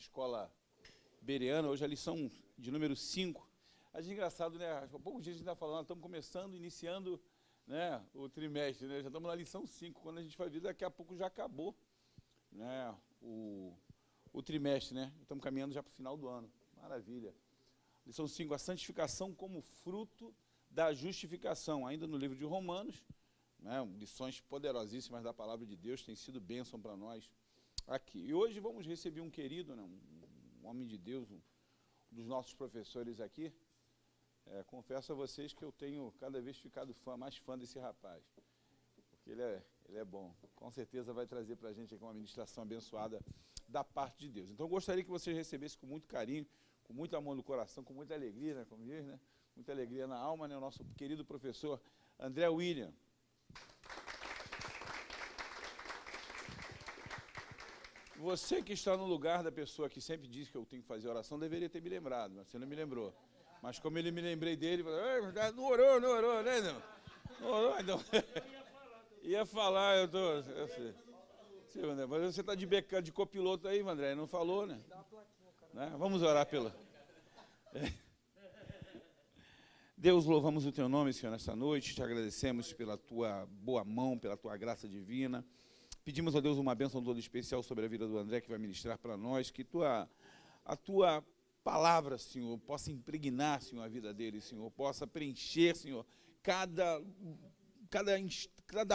Escola Bereana, hoje a lição de número 5. Acho engraçado, né? Há poucos dias a gente está falando, estamos começando, iniciando, né, o trimestre, né? Já estamos na lição 5. Quando a gente vai ver, daqui a pouco já acabou, né, o trimestre, né? Estamos caminhando já para o final do ano. Maravilha. Lição 5, a santificação como fruto da justificação. Ainda no livro de Romanos, né, lições poderosíssimas da palavra de Deus, tem sido bênção para nós aqui. E hoje vamos receber um querido, né, um homem de Deus, um dos nossos professores aqui. Confesso a vocês que eu tenho cada vez ficado mais fã desse rapaz, porque ele é bom. Com certeza vai trazer para a gente aqui uma ministração abençoada da parte de Deus. Então eu gostaria que vocês recebessem com muito carinho, com muito amor no coração, com muita alegria, né, como diz, né? Muita alegria na alma, né, o nosso querido professor André William. Você que está no lugar da pessoa que sempre diz que eu tenho que fazer oração, deveria ter me lembrado, mas você não me lembrou. Mas como ele me lembrei dele, não orou, né? Não orou, então. Ia falar, eu sei. Mas você está de copiloto aí, André, não falou, né? Vamos orar pela... Deus, louvamos o teu nome, Senhor, nessa noite, te agradecemos pela tua boa mão, pela tua graça divina. Pedimos a Deus uma bênção toda especial sobre a vida do André, que vai ministrar para nós, que a tua palavra, Senhor, possa impregnar, Senhor, a vida dele, Senhor, possa preencher, Senhor, cada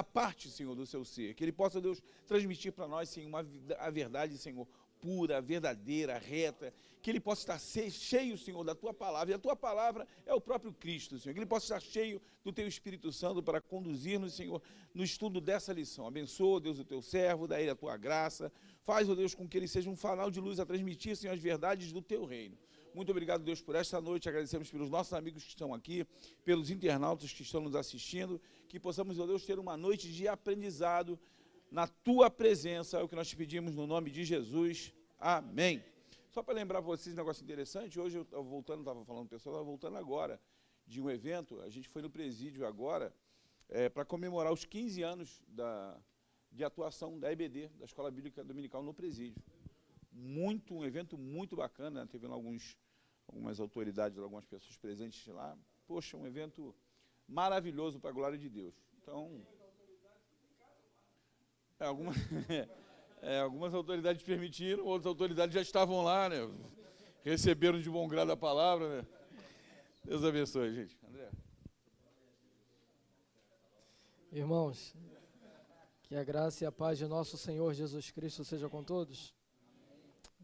parte, Senhor, do seu ser, que ele possa, Deus, transmitir para nós, Senhor, a verdade, Senhor, pura, verdadeira, reta, que ele possa estar cheio, Senhor, da tua palavra, e a tua palavra é o próprio Cristo, Senhor, que ele possa estar cheio do teu Espírito Santo para conduzir-nos, Senhor, no estudo dessa lição. Abençoa, Deus, o teu servo, dá a ele a tua graça, faz, ó Deus, com que ele seja um farol de luz a transmitir, Senhor, as verdades do teu reino. Muito obrigado, Deus, por esta noite, agradecemos pelos nossos amigos que estão aqui, pelos internautas que estão nos assistindo, que possamos, ó Deus, ter uma noite de aprendizado na tua presença, é o que nós te pedimos no nome de Jesus. Amém. Só para lembrar para vocês um negócio interessante, hoje eu estava voltando, estava falando para o pessoal, estava voltando agora de um evento, a gente foi no presídio agora, para comemorar os 15 anos de atuação da EBD, da Escola Bíblica Dominical no presídio. Um evento muito bacana, teve algumas autoridades, algumas pessoas presentes lá. Poxa, um evento maravilhoso para a glória de Deus. Então, algumas autoridades permitiram, outras autoridades já estavam lá, né? Receberam de bom grado a palavra, né? Deus abençoe, gente. André. Irmãos, que a graça e a paz de nosso Senhor Jesus Cristo seja com todos.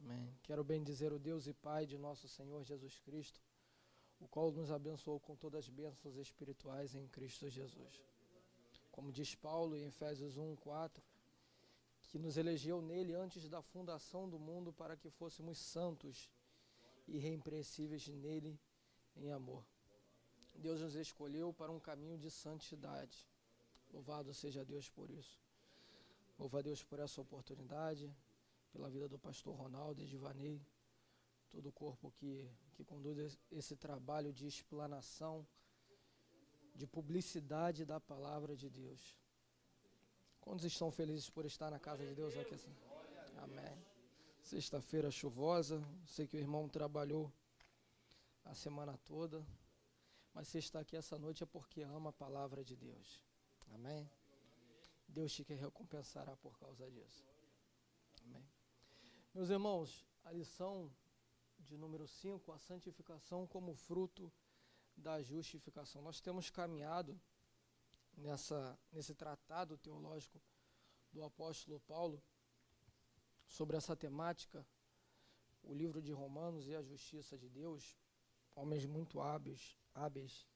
Amém. Quero bendizer o Deus e Pai de nosso Senhor Jesus Cristo, o qual nos abençoou com todas as bênçãos espirituais em Cristo Jesus. Como diz Paulo em Efésios 1:4, que nos elegeu nele antes da fundação do mundo para que fôssemos santos e irrepreensíveis nele em amor. Deus nos escolheu para um caminho de santidade. Louvado seja Deus por isso. Louva a Deus por essa oportunidade, pela vida do pastor Ronaldo e de Vanei, todo o corpo que conduz esse trabalho de explanação, de publicidade da palavra de Deus. Quantos estão felizes por estar na casa de Deus aqui? Amém. Sexta-feira chuvosa, sei que o irmão trabalhou a semana toda, mas se está aqui essa noite é porque ama a palavra de Deus. Amém? Deus te recompensará por causa disso. Amém. Meus irmãos, a lição de número 5, a santificação como fruto da justificação. Nós temos caminhado nesse tratado teológico do apóstolo Paulo sobre essa temática, o livro de Romanos e a justiça de Deus. Homens muito hábeis,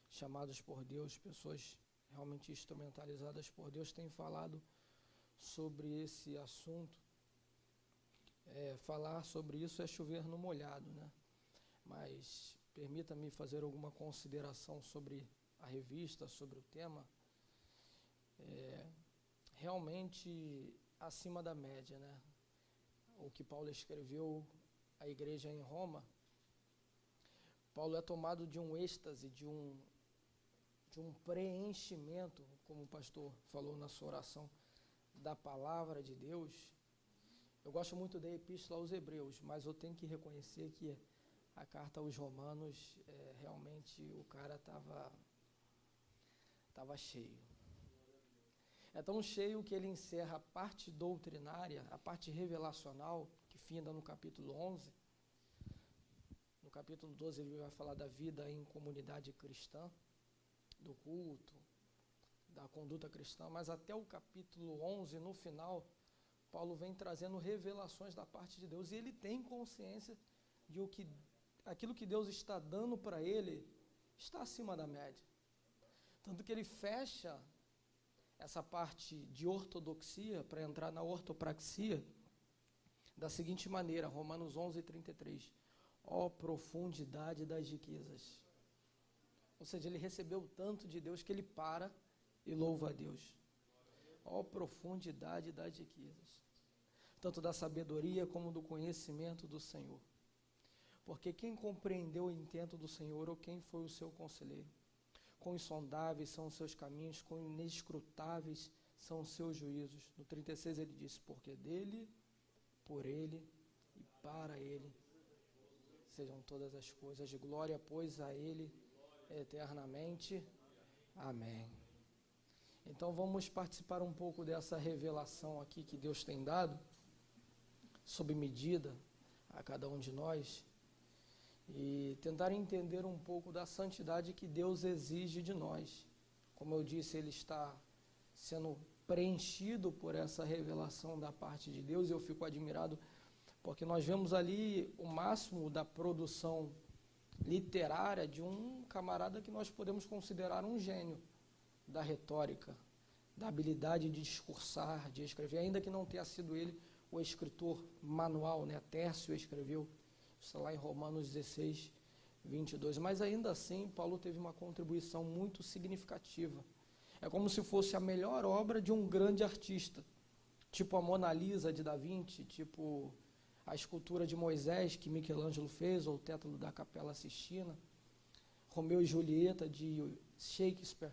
chamados por Deus, pessoas realmente instrumentalizadas por Deus, têm falado sobre esse assunto. Falar sobre isso é chover no molhado, né? Mas permita-me fazer alguma consideração sobre a revista, sobre o tema. Realmente acima da média, né? O que Paulo escreveu à igreja em Roma. Paulo é tomado de um êxtase, de um preenchimento, como o pastor falou na sua oração, da palavra de Deus. Eu gosto muito da Epístola aos Hebreus, mas eu tenho que reconhecer que a carta aos Romanos, realmente o cara estava cheio. É tão cheio que ele encerra a parte doutrinária, a parte revelacional, que finda no capítulo 11. No capítulo 12 ele vai falar da vida em comunidade cristã, do culto, da conduta cristã, mas até o capítulo 11, no final, Paulo vem trazendo revelações da parte de Deus, e ele tem consciência de aquilo que Deus está dando para ele está acima da média. Tanto que ele fecha essa parte de ortodoxia para entrar na ortopraxia da seguinte maneira, Romanos 11:33. Ó profundidade das riquezas. Ou seja, ele recebeu tanto de Deus que ele para e louva a Deus. Ó profundidade das riquezas, tanto da sabedoria como do conhecimento do Senhor. Porque quem compreendeu o intento do Senhor, ou quem foi o seu conselheiro? Quão insondáveis são os seus caminhos, quão inescrutáveis são os seus juízos. No 36 ele diz, porque dele, por ele e para ele sejam todas as coisas de glória, pois a ele eternamente. Amém. Então vamos participar um pouco dessa revelação aqui que Deus tem dado, sob medida a cada um de nós, e tentar entender um pouco da santidade que Deus exige de nós. Como eu disse, ele está sendo preenchido por essa revelação da parte de Deus, e eu fico admirado, porque nós vemos ali o máximo da produção literária de um camarada que nós podemos considerar um gênio da retórica, da habilidade de discursar, de escrever, ainda que não tenha sido ele o escritor manual, né? Tércio escreveu, está lá em Romanos 16:22, mas ainda assim Paulo teve uma contribuição muito significativa. É como se fosse a melhor obra de um grande artista, tipo a Mona Lisa de Da Vinci, tipo a escultura de Moisés que Michelangelo fez, ou o teto da Capela Sistina, Romeu e Julieta de Shakespeare.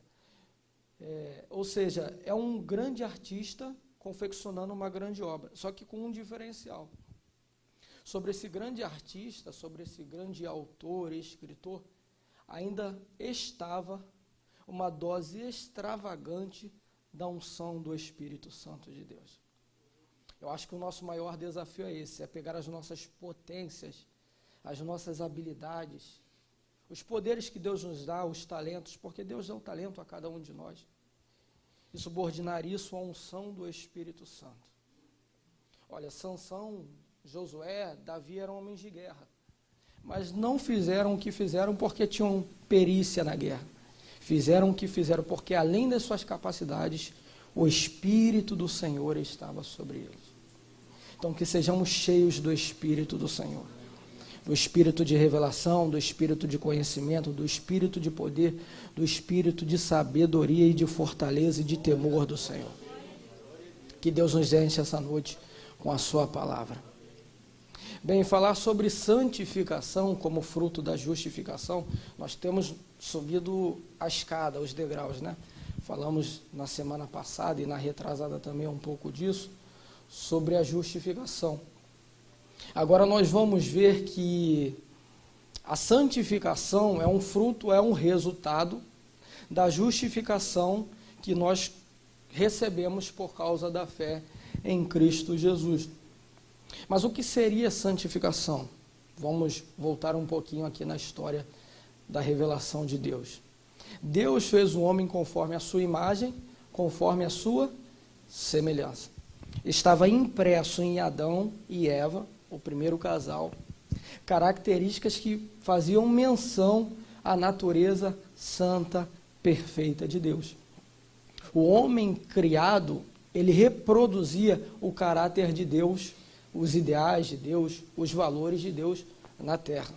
Ou seja, é um grande artista confeccionando uma grande obra, só que com um diferencial. Sobre esse grande artista, sobre esse grande autor e escritor, ainda estava uma dose extravagante da unção do Espírito Santo de Deus. Eu acho que o nosso maior desafio é esse, é pegar as nossas potências, as nossas habilidades, os poderes que Deus nos dá, os talentos, porque Deus dá o talento a cada um de nós, e subordinar isso à unção do Espírito Santo. Olha, Sansão, Josué, Davi eram homens de guerra, mas não fizeram o que fizeram porque tinham perícia na guerra. Fizeram o que fizeram porque, além das suas capacidades, o Espírito do Senhor estava sobre eles. Então, que sejamos cheios do Espírito do Senhor, do Espírito de revelação, do Espírito de conhecimento, do Espírito de poder, do Espírito de sabedoria e de fortaleza e de temor do Senhor. Que Deus nos enche essa noite com a sua palavra. Bem, falar sobre santificação como fruto da justificação, nós temos subido a escada, os degraus, né? Falamos na semana passada e na retrasada também um pouco disso, sobre a justificação. Agora nós vamos ver que a santificação é um fruto, é um resultado da justificação que nós recebemos por causa da fé em Cristo Jesus. Mas o que seria santificação? Vamos voltar um pouquinho aqui na história da revelação de Deus. Deus fez o homem conforme a sua imagem, conforme a sua semelhança. Estava impresso em Adão e Eva, o primeiro casal, características que faziam menção à natureza santa, perfeita de Deus. O homem criado, ele reproduzia o caráter de Deus, os ideais de Deus, os valores de Deus na terra.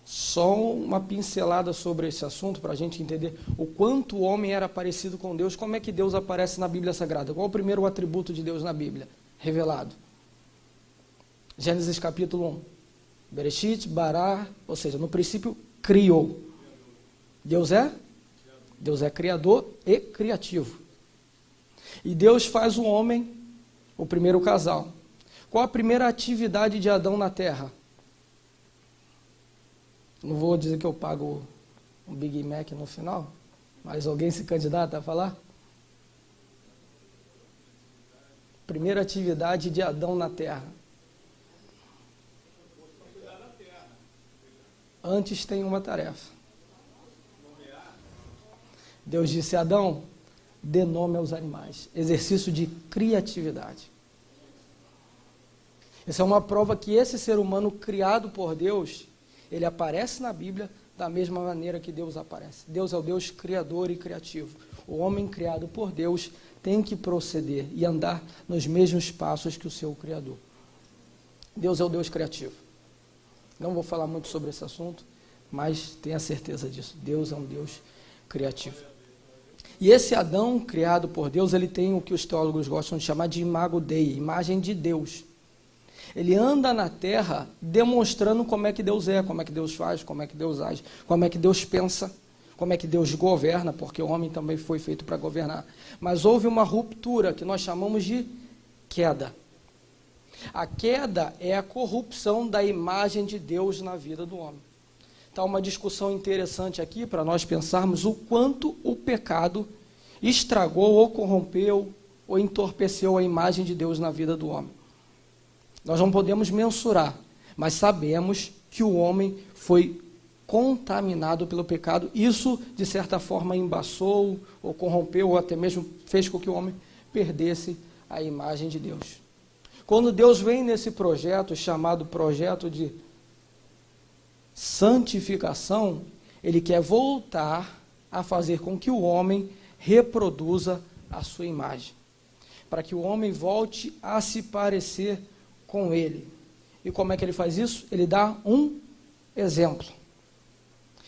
Só uma pincelada sobre esse assunto, para a gente entender o quanto o homem era parecido com Deus. Como é que Deus aparece na Bíblia Sagrada? Qual é o primeiro atributo de Deus na Bíblia? Revelado. Gênesis capítulo 1. Bereshit, Bará, ou seja, no princípio, criou. Deus é criador e criativo. E Deus faz o homem, o primeiro casal. Qual a primeira atividade de Adão na terra? Não vou dizer que eu pago um Big Mac no final, mas alguém se candidata a falar? Primeira atividade de Adão na terra. Antes tem uma tarefa. Deus disse a Adão, dê nome aos animais. Exercício de criatividade. Essa é uma prova que esse ser humano criado por Deus, ele aparece na Bíblia da mesma maneira que Deus aparece. Deus é o Deus criador e criativo. O homem criado por Deus tem que proceder e andar nos mesmos passos que o seu Criador. Deus é o Deus criativo. Não vou falar muito sobre esse assunto, mas tenha certeza disso. Deus é um Deus criativo. E esse Adão, criado por Deus, ele tem o que os teólogos gostam de chamar de imago Dei, imagem de Deus. Ele anda na terra demonstrando como é que Deus é, como é que Deus faz, como é que Deus age, como é que Deus pensa, como é que Deus governa, porque o homem também foi feito para governar. Mas houve uma ruptura que nós chamamos de queda. A queda é a corrupção da imagem de Deus na vida do homem. Está uma discussão interessante aqui para nós pensarmos o quanto o pecado estragou ou corrompeu ou entorpeceu a imagem de Deus na vida do homem. Nós não podemos mensurar, mas sabemos que o homem foi contaminado pelo pecado. Isso, de certa forma, embaçou ou corrompeu ou até mesmo fez com que o homem perdesse a imagem de Deus. Quando Deus vem nesse projeto, chamado projeto de santificação, Ele quer voltar a fazer com que o homem reproduza a sua imagem, para que o homem volte a se parecer com Ele. E como é que Ele faz isso? Ele dá um exemplo.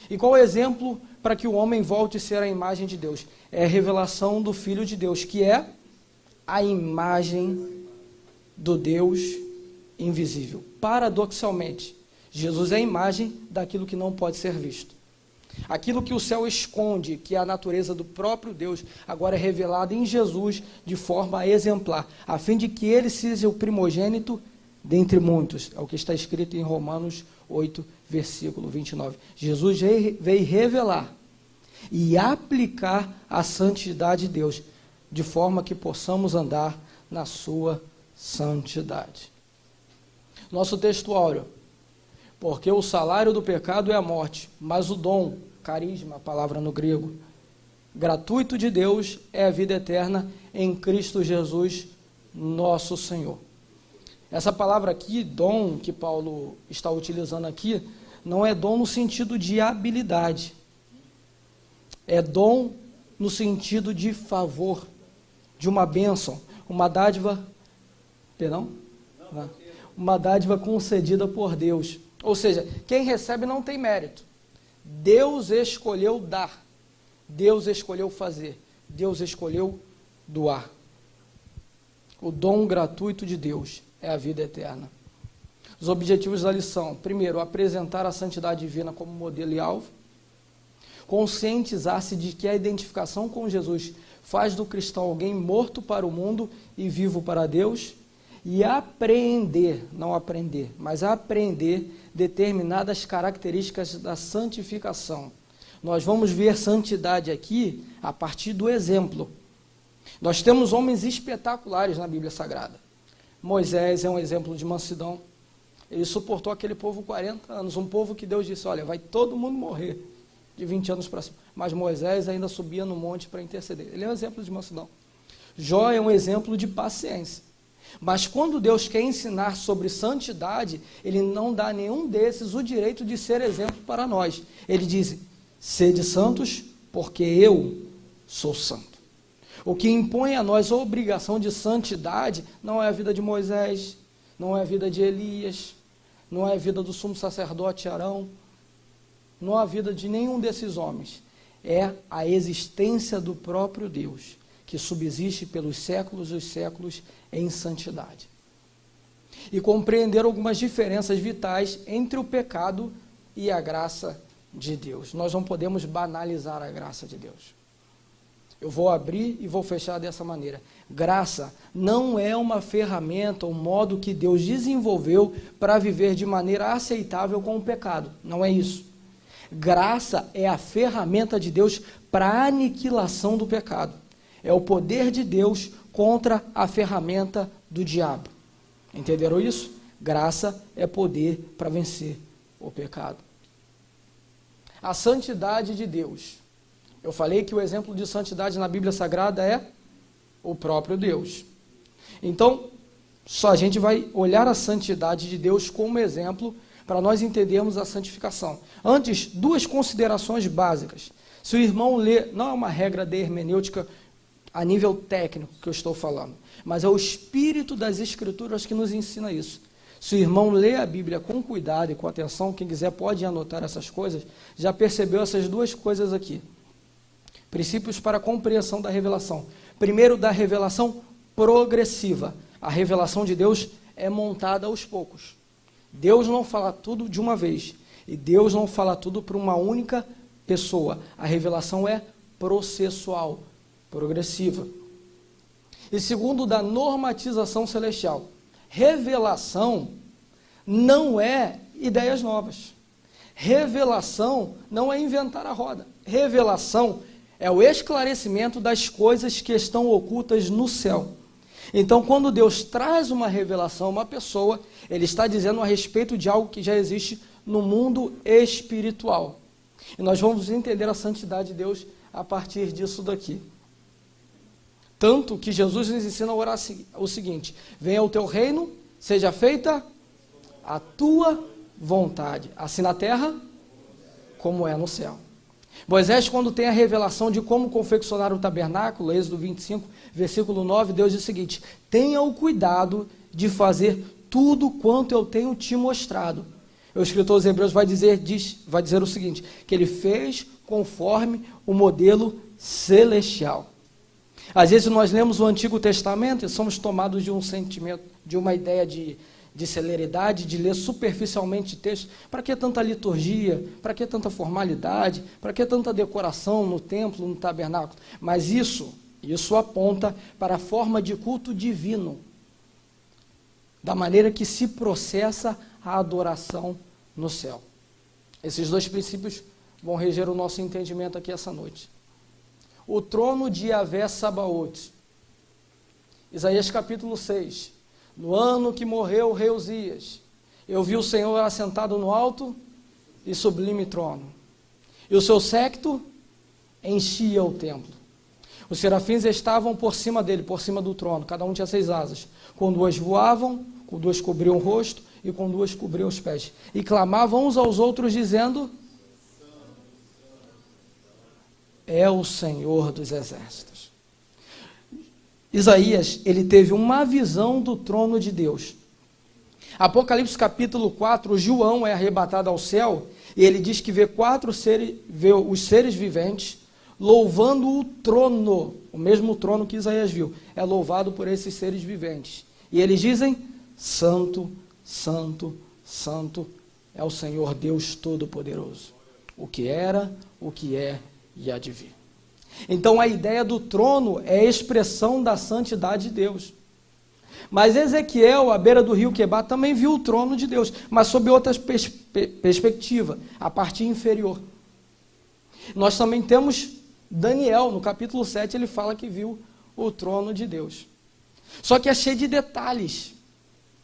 E qual é o exemplo para que o homem volte a ser a imagem de Deus? É a revelação do Filho de Deus, que é a imagem do Deus invisível. Paradoxalmente, Jesus é a imagem daquilo que não pode ser visto. Aquilo que o céu esconde, que é a natureza do próprio Deus, agora é revelado em Jesus de forma exemplar, a fim de que ele seja o primogênito dentre muitos. É o que está escrito em Romanos 8, versículo 29. Jesus veio revelar e aplicar a santidade de Deus, de forma que possamos andar na sua santidade. Nosso textuário: porque o salário do pecado é a morte, mas o dom, carisma, a palavra no grego, gratuito de Deus é a vida eterna em Cristo Jesus, nosso Senhor. Essa palavra aqui, dom, que Paulo está utilizando aqui, não é dom no sentido de habilidade. É dom no sentido de favor, de uma bênção, uma dádiva, uma dádiva concedida por Deus. Ou seja, quem recebe não tem mérito. Deus escolheu dar, Deus escolheu fazer, Deus escolheu doar. O dom gratuito de Deus é a vida eterna. Os objetivos da lição: primeiro, apresentar a santidade divina como modelo e alvo, conscientizar-se de que a identificação com Jesus faz do cristão alguém morto para o mundo e vivo para Deus, e apreender, não aprender, mas apreender determinadas características da santificação. Nós vamos ver santidade aqui a partir do exemplo. Nós temos homens espetaculares na Bíblia Sagrada. Moisés é um exemplo de mansidão. Ele suportou aquele povo 40 anos, um povo que Deus disse: olha, vai todo mundo morrer de 20 anos para cima. Mas Moisés ainda subia no monte para interceder. Ele é um exemplo de mansidão. Jó é um exemplo de paciência. Mas quando Deus quer ensinar sobre santidade, Ele não dá a nenhum desses o direito de ser exemplo para nós. Ele diz: sede santos, porque eu sou santo. O que impõe a nós a obrigação de santidade não é a vida de Moisés, não é a vida de Elias, não é a vida do sumo sacerdote Arão, não é a vida de nenhum desses homens. É a existência do próprio Deus, que subsiste pelos séculos dos séculos em santidade. E compreender algumas diferenças vitais entre o pecado e a graça de Deus. Nós não podemos banalizar a graça de Deus. Eu vou abrir e vou fechar dessa maneira. Graça não é uma ferramenta, um modo que Deus desenvolveu para viver de maneira aceitável com o pecado. Não é isso. Graça é a ferramenta de Deus para a aniquilação do pecado. É o poder de Deus contra a ferramenta do diabo. Entenderam isso? Graça é poder para vencer o pecado. A santidade de Deus. Eu falei que o exemplo de santidade na Bíblia Sagrada é o próprio Deus. Então, só a gente vai olhar a santidade de Deus como exemplo para nós entendermos a santificação. Antes, duas considerações básicas. Se o irmão lê, não é uma regra de hermenêutica a nível técnico que eu estou falando, mas é o espírito das Escrituras que nos ensina isso. Se o irmão lê a Bíblia com cuidado e com atenção, quem quiser pode anotar essas coisas, já percebeu essas duas coisas aqui. Princípios para a compreensão da revelação. Primeiro, da revelação progressiva. A revelação de Deus é montada aos poucos. Deus não fala tudo de uma vez. E Deus não fala tudo para uma única pessoa. A revelação é processual, progressiva. E segundo, da normatização celestial. Revelação não é ideias novas. Revelação não é inventar a roda. Revelação é o esclarecimento das coisas que estão ocultas no céu. Então, quando Deus traz uma revelação a uma pessoa, Ele está dizendo a respeito de algo que já existe no mundo espiritual. E nós vamos entender a santidade de Deus a partir disso daqui. Tanto que Jesus nos ensina a orar o seguinte: venha o teu reino, seja feita a tua vontade, assim na terra como é no céu. Moisés, quando tem a revelação de como confeccionar o tabernáculo, Êxodo 25, versículo 9, Deus diz o seguinte: tenha o cuidado de fazer tudo quanto eu tenho te mostrado. O escritor aos Hebreus vai dizer o seguinte, que ele fez conforme o modelo celestial. Às vezes nós lemos o Antigo Testamento e somos tomados de um sentimento, de uma ideia de celeridade, de ler superficialmente texto. Para que tanta liturgia? Para que tanta formalidade? Para que tanta decoração no templo, no tabernáculo? Mas isso aponta para a forma de culto divino, da maneira que se processa a adoração no céu. Esses dois princípios vão reger o nosso entendimento aqui essa noite. O trono de Yahvé Sabaoth. Isaías capítulo 6. No ano que morreu o rei Uzias, eu vi o Senhor assentado no alto e sublime trono, e o seu séquito enchia o templo. Os serafins estavam por cima dele, por cima do trono, cada um tinha 6 asas. Com 2 voavam, com 2 cobriam o rosto e com 2 cobriam os pés. E clamavam uns aos outros dizendo: é o Senhor dos exércitos. Isaías, ele teve uma visão do trono de Deus. Apocalipse capítulo 4, João é arrebatado ao céu e ele diz que vê os seres viventes louvando o trono, o mesmo trono que Isaías viu, é louvado por esses seres viventes. E eles dizem: Santo, Santo, Santo é o Senhor Deus Todo-Poderoso, o que era, o que é e há de vir. Então a ideia do trono é a expressão da santidade de Deus. Mas Ezequiel, à beira do rio Quebar, também viu o trono de Deus, mas sob outra perspectiva, a parte inferior. Nós também temos Daniel, no capítulo 7, ele fala que viu o trono de Deus. Só que é cheio de detalhes.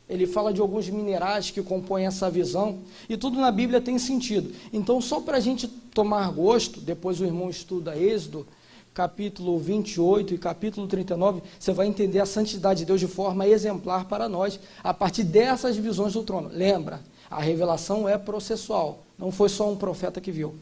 Ele fala de alguns minerais que compõem essa visão, e tudo na Bíblia tem sentido. Então, só para a gente tomar gosto, depois o irmão estuda Êxodo, capítulo 28 e capítulo 39, você vai entender a santidade de Deus de forma exemplar para nós, a partir dessas visões do trono. Lembra, a revelação é processual, não foi só um profeta que viu.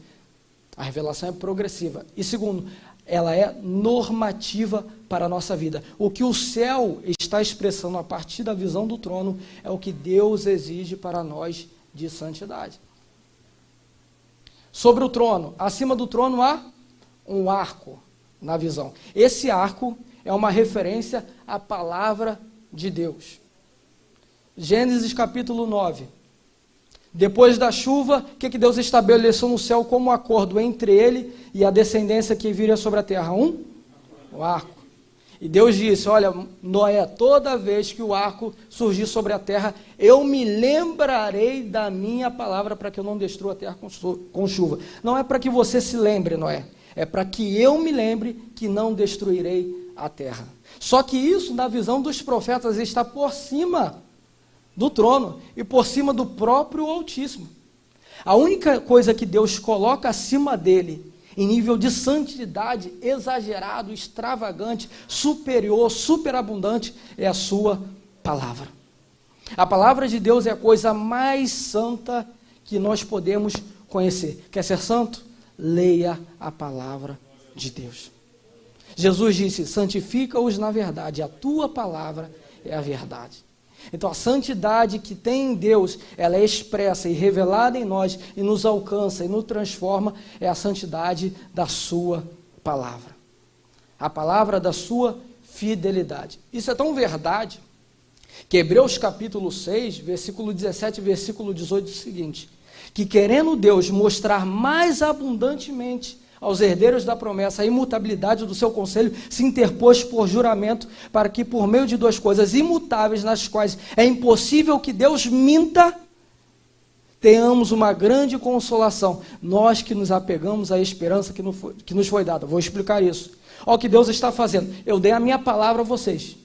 A revelação é progressiva. E segundo, ela é normativa para a nossa vida. O que o céu está expressando a partir da visão do trono é o que Deus exige para nós de santidade. Sobre o trono, acima do trono há um arco na visão. Esse arco é uma referência à palavra de Deus. Gênesis capítulo 9. Depois da chuva, o que Deus estabeleceu no céu como acordo entre ele e a descendência que viria sobre a terra? Um O arco. E Deus disse, olha, Noé, toda vez que o arco surgir sobre a terra, eu me lembrarei da minha palavra para que eu não destrua a terra com chuva. Não é para que você se lembre, Noé, é para que eu me lembre que não destruirei a terra. Só que isso, na visão dos profetas, está por cima do trono e por cima do próprio Altíssimo. A única coisa que Deus coloca acima dele, em nível de santidade exagerado, extravagante, superior, superabundante, é a sua palavra. A palavra de Deus é a coisa mais santa que nós podemos conhecer. Quer ser santo? Leia a palavra de Deus. Jesus disse, santifica-os na verdade, a tua palavra é a verdade. Então a santidade que tem em Deus, ela é expressa e revelada em nós e nos alcança e nos transforma, é a santidade da sua palavra. A palavra da sua fidelidade. Isso é tão verdade que Hebreus capítulo 6, versículo 17 e versículo 18 diz o seguinte, que querendo Deus mostrar mais abundantemente aos herdeiros da promessa a imutabilidade do seu conselho, se interpôs por juramento, para que por meio de duas coisas imutáveis, nas quais é impossível que Deus minta, tenhamos uma grande consolação, nós que nos apegamos à esperança que nos foi dada. Vou explicar isso. Olha o que Deus está fazendo. Eu dei a minha palavra a vocês,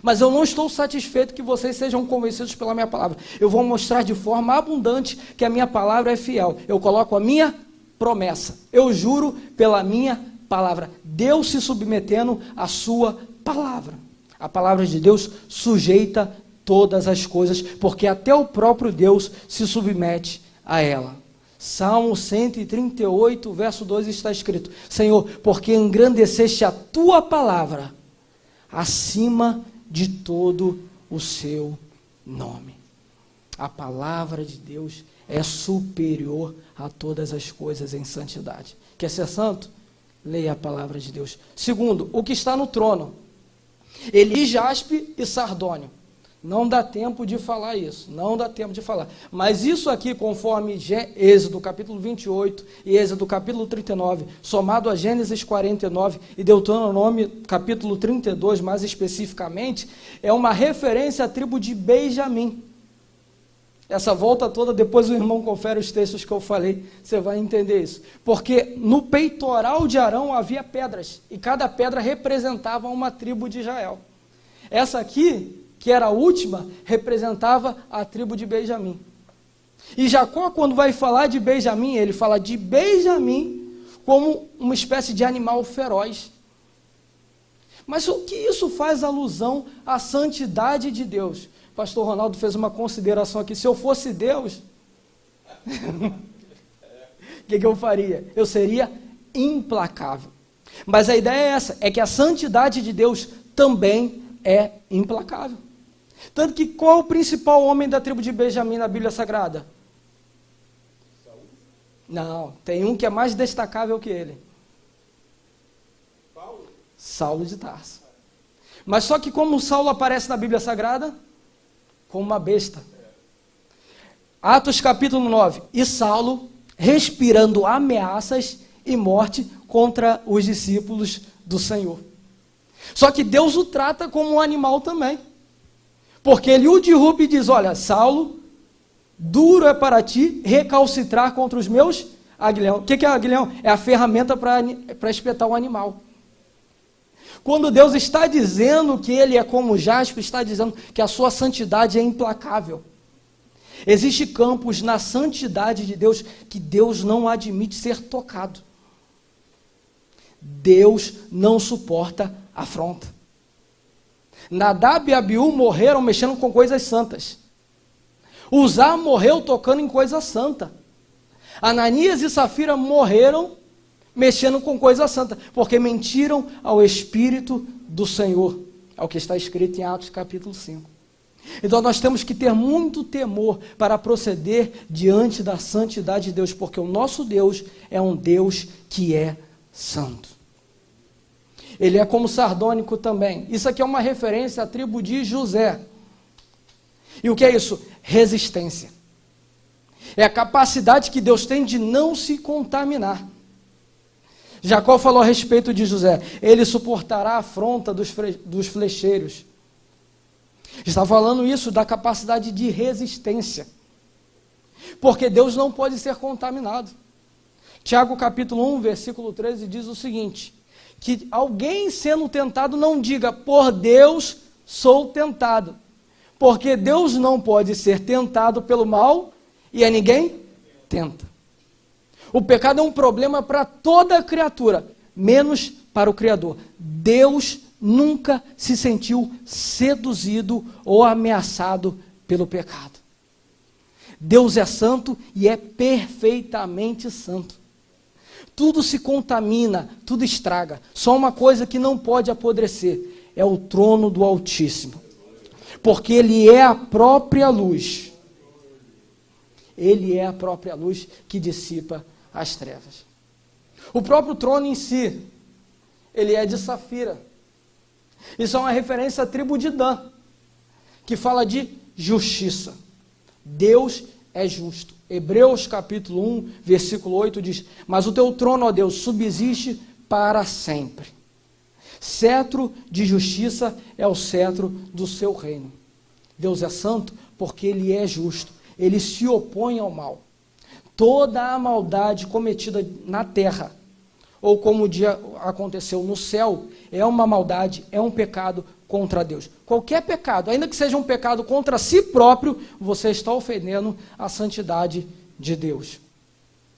mas eu não estou satisfeito que vocês sejam convencidos pela minha palavra. Eu vou mostrar de forma abundante que a minha palavra é fiel. Eu coloco a minha promessa. Eu juro pela minha palavra. Deus se submetendo à sua palavra. A palavra de Deus sujeita todas as coisas, porque até o próprio Deus se submete a ela. Salmo 138, verso 12 está escrito, Senhor, porque engrandeceste a tua palavra acima de todo o seu nome. A palavra de Deus é superior a todas as coisas em santidade. Quer ser santo? Leia a palavra de Deus. Segundo, o que está no trono. Ele jaspe e sardônio. Não dá tempo de falar isso, não dá tempo de falar. Mas isso aqui, conforme Êxodo capítulo 28 e Êxodo capítulo 39, somado a Gênesis 49 e Deuteronômio capítulo 32, mais especificamente, é uma referência à tribo de Benjamim. Essa volta toda, depois o irmão confere os textos que eu falei, você vai entender isso. Porque no peitoral de Arão havia pedras, e cada pedra representava uma tribo de Israel. Essa aqui, que era a última, representava a tribo de Benjamim. E Jacó, quando vai falar de Benjamim, ele fala de Benjamim como uma espécie de animal feroz. Mas o que isso faz alusão à santidade de Deus? Pastor Ronaldo fez uma consideração aqui, se eu fosse Deus, o que eu faria? Eu seria implacável. Mas a ideia é essa, é que a santidade de Deus também é implacável. Tanto que qual é o principal homem da tribo de Benjamim na Bíblia Sagrada? Saul? Não, tem um que é mais destacável que ele. Paulo? Saulo de Tarso. Mas só que como Saulo aparece na Bíblia Sagrada? Como uma besta. Atos capítulo 9. E Saulo, respirando ameaças e morte contra os discípulos do Senhor. Só que Deus o trata como um animal também. Porque ele o derruba e diz, olha, Saulo, duro é para ti recalcitrar contra os meus aguilhão. O que é aguilhão? É a ferramenta para espetar o animal. Quando Deus está dizendo que ele é como jaspe, está dizendo que a sua santidade é implacável. Existem campos na santidade de Deus que Deus não admite ser tocado. Deus não suporta afronta. Nadab e Abiú morreram mexendo com coisas santas. Uzá morreu tocando em coisa santa. Ananias e Safira morreram mexendo com coisa santa, porque mentiram ao Espírito do Senhor, ao que está escrito em Atos capítulo 5. Então nós temos que ter muito temor para proceder diante da santidade de Deus, porque o nosso Deus é um Deus que é santo. Ele é como sardônico também. Isso aqui é uma referência à tribo de José. E o que é isso? Resistência. É a capacidade que Deus tem de não se contaminar. Jacó falou a respeito de José: ele suportará a afronta dos flecheiros. Está falando isso da capacidade de resistência, porque Deus não pode ser contaminado. Tiago capítulo 1, versículo 13 diz o seguinte: que alguém sendo tentado não diga, por Deus sou tentado, porque Deus não pode ser tentado pelo mal e a ninguém tenta. O pecado é um problema para toda criatura, menos para o Criador. Deus nunca se sentiu seduzido ou ameaçado pelo pecado. Deus é santo e é perfeitamente santo. Tudo se contamina, tudo estraga. Só uma coisa que não pode apodrecer: é o trono do Altíssimo. Porque Ele é a própria luz. Ele é a própria luz que dissipa as trevas. O próprio trono em si, ele é de safira. Isso é uma referência à tribo de Dan, que fala de justiça. Deus é justo. Hebreus capítulo 1, versículo 8 diz: mas o teu trono, ó Deus, subsiste para sempre. Cetro de justiça é o cetro do seu reino. Deus é santo porque Ele é justo. Ele se opõe ao mal. Toda a maldade cometida na terra, ou como o dia aconteceu no céu, é uma maldade, é um pecado contra Deus. Qualquer pecado, ainda que seja um pecado contra si próprio, você está ofendendo a santidade de Deus.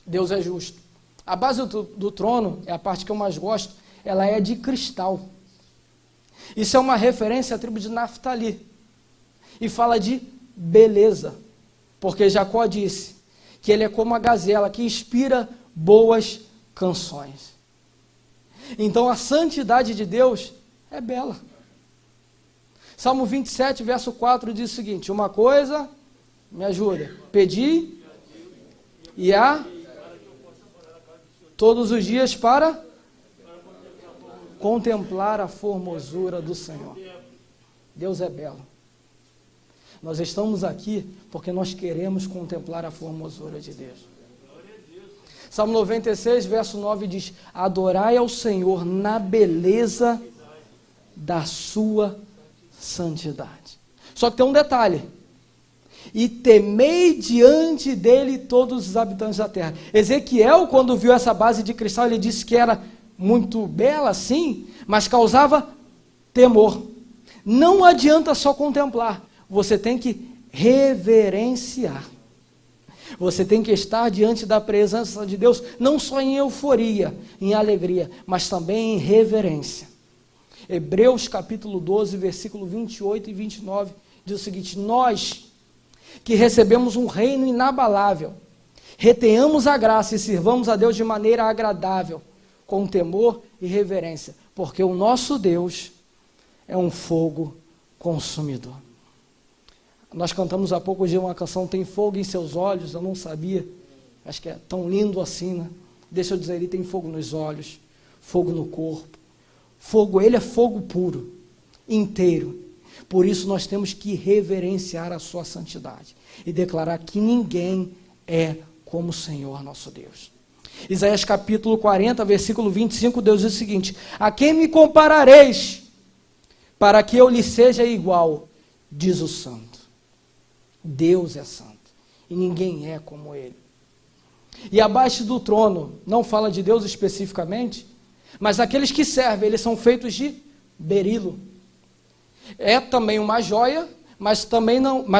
Deus é justo. A base do trono, é a parte que eu mais gosto, ela é de cristal. Isso é uma referência à tribo de Naftali. E fala de beleza, porque Jacó disse que ele é como a gazela que inspira boas canções. Então a santidade de Deus é bela. Salmo 27, verso 4 diz o seguinte: uma coisa, me ajuda, pedi e há todos os dias para contemplar a formosura do Senhor. Deus é belo. Nós estamos aqui porque nós queremos contemplar a formosura de Deus. Salmo 96, verso 9 diz: adorai ao Senhor na beleza da sua santidade. Só que tem um detalhe: e temei diante dele todos os habitantes da terra. Ezequiel, quando viu essa base de cristal, ele disse que era muito bela, sim, mas causava temor. Não adianta só contemplar, você tem que reverenciar. Você tem que estar diante da presença de Deus, não só em euforia, em alegria, mas também em reverência. Hebreus capítulo 12, versículo 28 e 29, diz o seguinte: nós que recebemos um reino inabalável, retenhamos a graça e sirvamos a Deus de maneira agradável, com temor e reverência, porque o nosso Deus é um fogo consumidor. Nós cantamos há pouco dia uma canção, tem fogo em seus olhos, eu não sabia, acho que é tão lindo assim, né? Deixa eu dizer, ele tem fogo nos olhos, fogo no corpo, fogo, ele é fogo puro, inteiro. Por isso nós temos que reverenciar a sua santidade e declarar que ninguém é como o Senhor nosso Deus. Isaías capítulo 40, versículo 25, Deus diz o seguinte: a quem me comparareis, para que eu lhe seja igual, diz o santo. Deus é santo, e ninguém é como Ele. E abaixo do trono, não fala de Deus especificamente, mas aqueles que servem, eles são feitos de berilo. É também uma joia, mas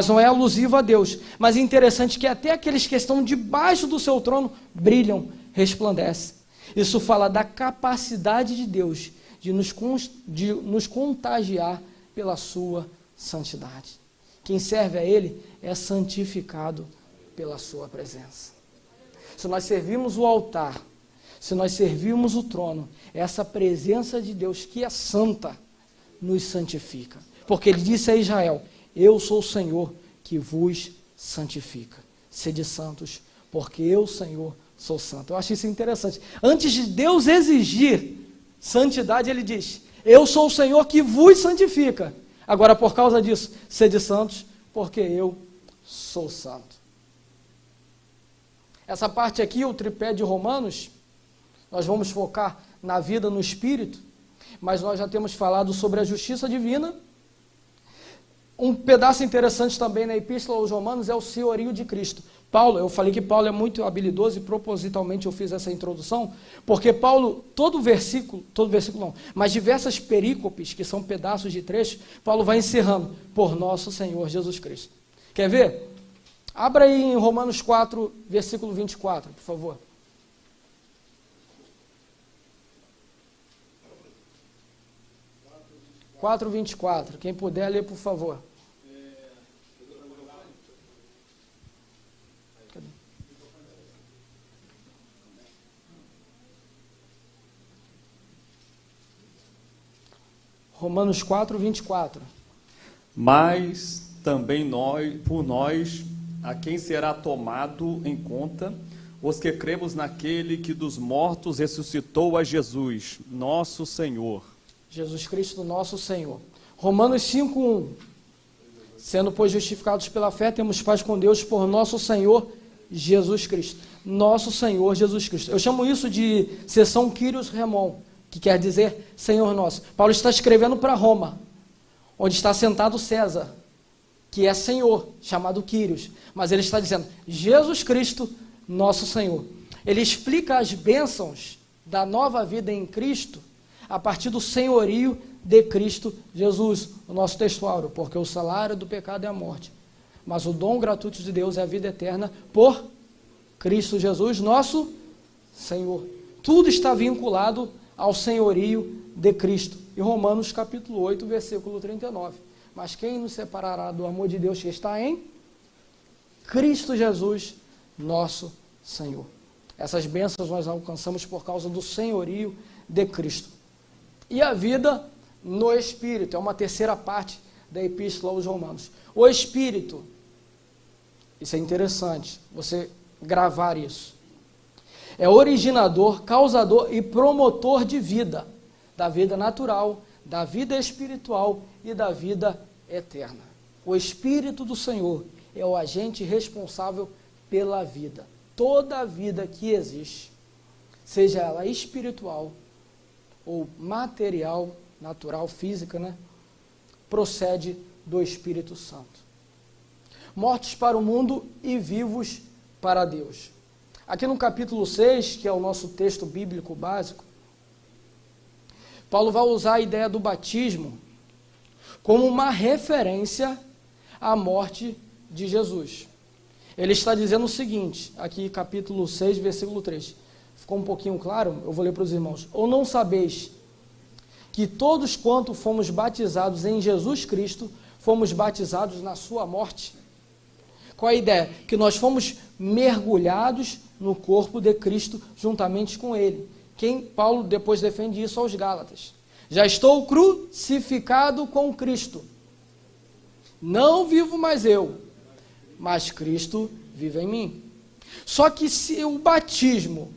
não é alusivo a Deus. Mas é interessante que até aqueles que estão debaixo do seu trono brilham, resplandecem. Isso fala da capacidade de Deus de nos contagiar pela sua santidade. Quem serve a Ele é santificado pela sua presença. Se nós servimos o altar, se nós servimos o trono, essa presença de Deus que é santa, nos santifica. Porque Ele disse a Israel: eu sou o Senhor que vos santifica. Sede santos, porque eu, Senhor, sou santo. Eu acho isso interessante. Antes de Deus exigir santidade, Ele diz: eu sou o Senhor que vos santifica. Agora, por causa disso, sede santos, porque eu sou santo. Essa parte aqui, o tripé de Romanos, Nós vamos focar na vida no Espírito, mas nós já temos falado sobre a justiça divina. Um pedaço interessante também na Epístola aos Romanos é o senhorio de Cristo. Paulo, eu falei que Paulo é muito habilidoso e propositalmente eu fiz essa introdução, porque Paulo, todo versículo não, mas diversas perícopes, que são pedaços de trecho, Paulo vai encerrando, por nosso Senhor Jesus Cristo. Quer ver? Abra aí em Romanos 4, versículo 24, por favor. Quatro, 24, quem puder ler, por favor. Romanos 4, 24. Mas também por nós, a quem será tomado em conta, os que cremos naquele que dos mortos ressuscitou a Jesus, nosso Senhor. Jesus Cristo, nosso Senhor. Romanos 5, 1. Sendo, pois, justificados pela fé, temos paz com Deus por nosso Senhor Jesus Cristo. Nosso Senhor Jesus Cristo. Eu chamo isso de seção Kyrios Remon, que quer dizer Senhor nosso. Paulo está escrevendo para Roma, onde está sentado César, que é Senhor, chamado Kyrios. Mas ele está dizendo, Jesus Cristo, nosso Senhor. Ele explica as bênçãos da nova vida em Cristo a partir do senhorio de Cristo Jesus, o nosso textuário, porque o salário do pecado é a morte, mas o dom gratuito de Deus é a vida eterna por Cristo Jesus, nosso Senhor. Tudo está vinculado ao senhorio de Cristo. E Romanos capítulo 8, versículo 39. Mas quem nos separará do amor de Deus que está em Cristo Jesus, nosso Senhor. Essas bênçãos nós alcançamos por causa do senhorio de Cristo. E a vida no Espírito, é uma terceira parte da Epístola aos Romanos. O Espírito, isso é interessante, você gravar isso. É originador, causador e promotor de vida, da vida natural, da vida espiritual e da vida eterna. O Espírito do Senhor é o agente responsável pela vida. Toda a vida que existe, seja ela espiritual ou material, natural, física, né, procede do Espírito Santo. Mortos para o mundo e vivos para Deus. Aqui no capítulo 6, que é o nosso texto bíblico básico, Paulo vai usar a ideia do batismo como uma referência à morte de Jesus. Ele está dizendo o seguinte, aqui capítulo 6, versículo 3. Ficou um pouquinho claro? Eu vou ler para os irmãos. Ou não sabeis que todos quanto fomos batizados em Jesus Cristo, fomos batizados na sua morte? Qual a ideia? Que nós fomos mergulhados no corpo de Cristo juntamente com ele. Paulo depois defende isso aos Gálatas. Já estou crucificado com Cristo. Não vivo mais eu, mas Cristo vive em mim. Só que se o batismo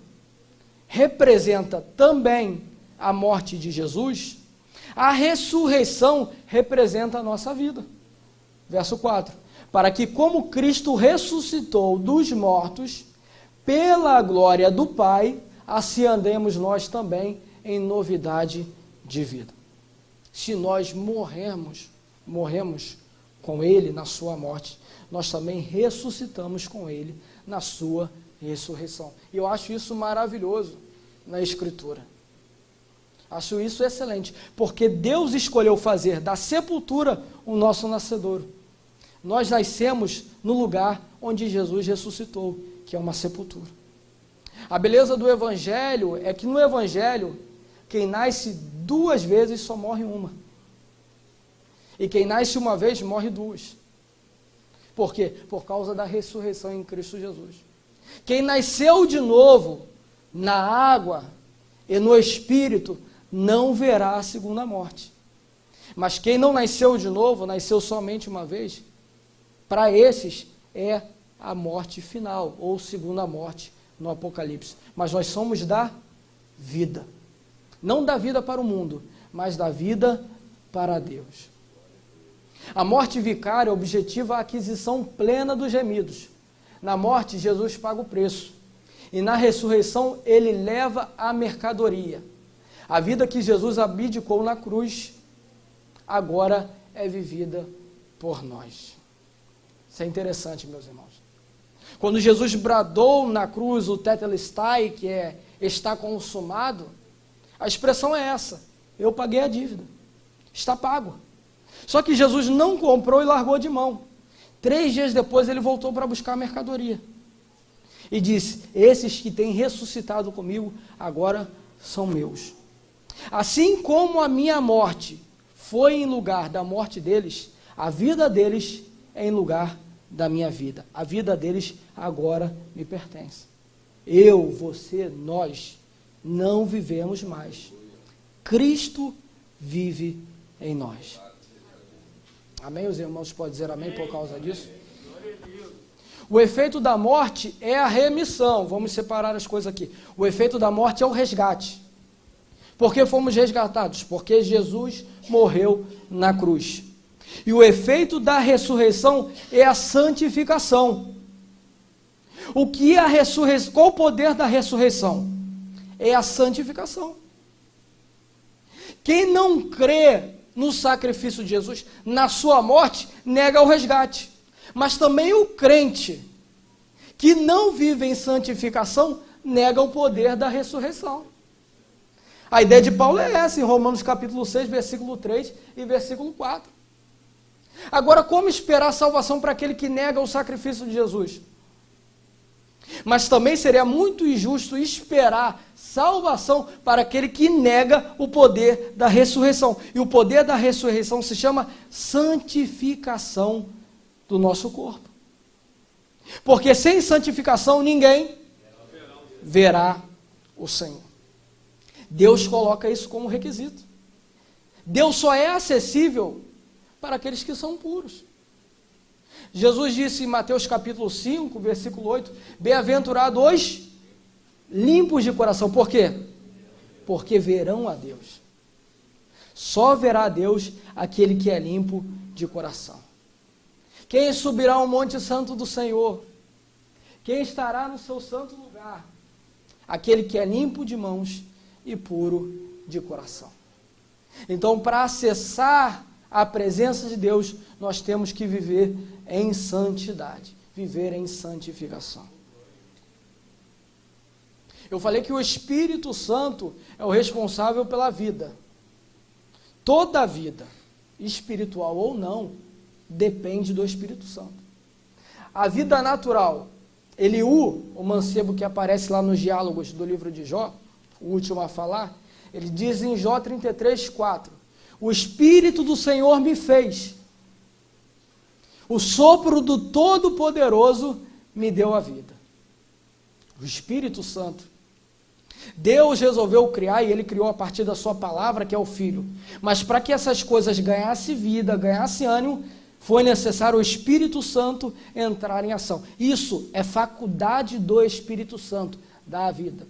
representa também a morte de Jesus, a ressurreição representa a nossa vida. Verso 4. Para que, como Cristo ressuscitou dos mortos, pela glória do Pai, assim andemos nós também em novidade de vida. Se nós morremos com Ele na sua morte, nós também ressuscitamos com Ele na sua ressurreição. E eu acho isso maravilhoso na Escritura. Acho isso excelente, porque Deus escolheu fazer da sepultura o nosso nascedouro. Nós nascemos no lugar onde Jesus ressuscitou, que é uma sepultura. A beleza do Evangelho é que no Evangelho, quem nasce duas vezes só morre uma. E quem nasce uma vez morre duas. Por quê? Por causa da ressurreição em Cristo Jesus. Quem nasceu de novo na água e no Espírito não verá a segunda morte. Mas quem não nasceu de novo, nasceu somente uma vez, para esses é a morte final, ou segunda morte no Apocalipse. Mas nós somos da vida. Não da vida para o mundo, mas da vida para Deus. A morte vicária objetiva a aquisição plena dos gemidos. Na morte, Jesus paga o preço. E na ressurreição ele leva a mercadoria. A vida que Jesus abdicou na cruz, agora é vivida por nós. Isso é interessante, meus irmãos. Quando Jesus bradou na cruz o tetelestai, que é está consumado, a expressão é essa: eu paguei a dívida, está pago. Só que Jesus não comprou e largou de mão. 3 dias depois ele voltou para buscar a mercadoria. E disse: esses que têm ressuscitado comigo, agora são meus. Assim como a minha morte foi em lugar da morte deles, a vida deles é em lugar da minha vida. A vida deles agora me pertence. Eu, você, nós não vivemos mais. Cristo vive em nós. Amém? Os irmãos podem dizer amém por causa disso? O efeito da morte é a remissão. Vamos separar as coisas aqui. O efeito da morte é o resgate. Por que fomos resgatados? Porque Jesus morreu na cruz. E o efeito da ressurreição é a santificação. O que é a ressurreição? Qual o poder da ressurreição? É a santificação. Quem não crê no sacrifício de Jesus, na sua morte, nega o resgate. Mas também o crente que não vive em santificação nega o poder da ressurreição. A ideia de Paulo é essa, em Romanos capítulo 6, versículo 3 e versículo 4. Agora, como esperar salvação para aquele que nega o sacrifício de Jesus? Mas também seria muito injusto esperar salvação para aquele que nega o poder da ressurreição. E o poder da ressurreição se chama santificação do nosso corpo. Porque sem santificação ninguém verá o Senhor. Deus coloca isso como requisito. Deus só é acessível para aqueles que são puros. Jesus disse em Mateus capítulo 5, versículo 8, bem-aventurados os limpos de coração. Por quê? Porque verão a Deus. Só verá a Deus aquele que é limpo de coração. Quem subirá ao monte santo do Senhor? Quem estará no seu santo lugar? Aquele que é limpo de mãos e puro de coração. Então, para acessar a presença de Deus, nós temos que viver em santidade, viver em santificação. Eu falei que o Espírito Santo é o responsável pela vida. Toda a vida, espiritual ou não, depende do Espírito Santo. A vida natural, Eliú, o mancebo que aparece lá nos diálogos do livro de Jó, o último a falar, ele diz em Jó 33, 4, o Espírito do Senhor me fez, o sopro do Todo-Poderoso me deu a vida. O Espírito Santo. Deus resolveu criar e Ele criou a partir da sua palavra, que é o Filho. Mas para que essas coisas ganhassem vida, ganhassem ânimo, foi necessário o Espírito Santo entrar em ação. Isso é faculdade do Espírito Santo, da vida.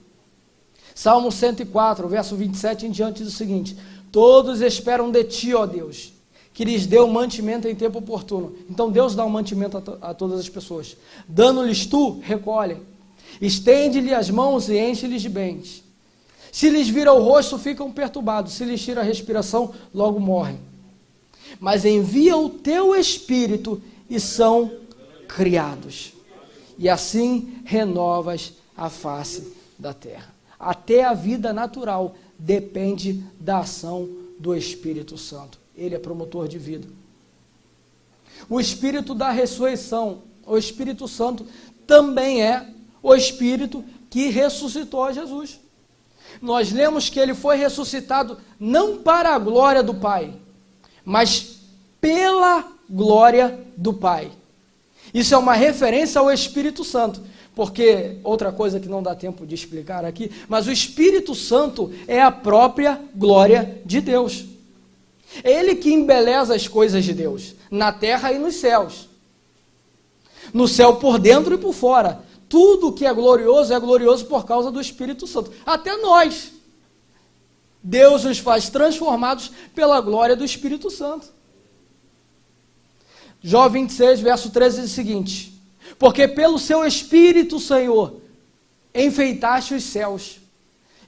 Salmo 104, verso 27 em diante, diz o seguinte: todos esperam de ti, ó Deus, que lhes dê o mantimento em tempo oportuno. Então Deus dá um mantimento a todas as pessoas. Dando-lhes tu, recolhe. Estende-lhe as mãos e enche-lhes de bens. Se lhes vira o rosto, ficam perturbados. Se lhes tira a respiração, logo morrem. Mas envia o teu Espírito e são criados. E assim renovas a face da terra. Até a vida natural depende da ação do Espírito Santo. Ele é promotor de vida. O Espírito da ressurreição, o Espírito Santo, também é o Espírito que ressuscitou a Jesus. Nós lemos que ele foi ressuscitado não para a glória do Pai, mas pela glória do Pai. Isso é uma referência ao Espírito Santo, porque outra coisa que não dá tempo de explicar aqui, mas o Espírito Santo é a própria glória de Deus. É Ele que embeleza as coisas de Deus, na terra e nos céus. No céu por dentro e por fora. Tudo que é glorioso por causa do Espírito Santo. Até nós. Deus nos faz transformados pela glória do Espírito Santo. Jó 26, verso 13 diz o seguinte: porque pelo seu Espírito, Senhor, enfeitaste os céus,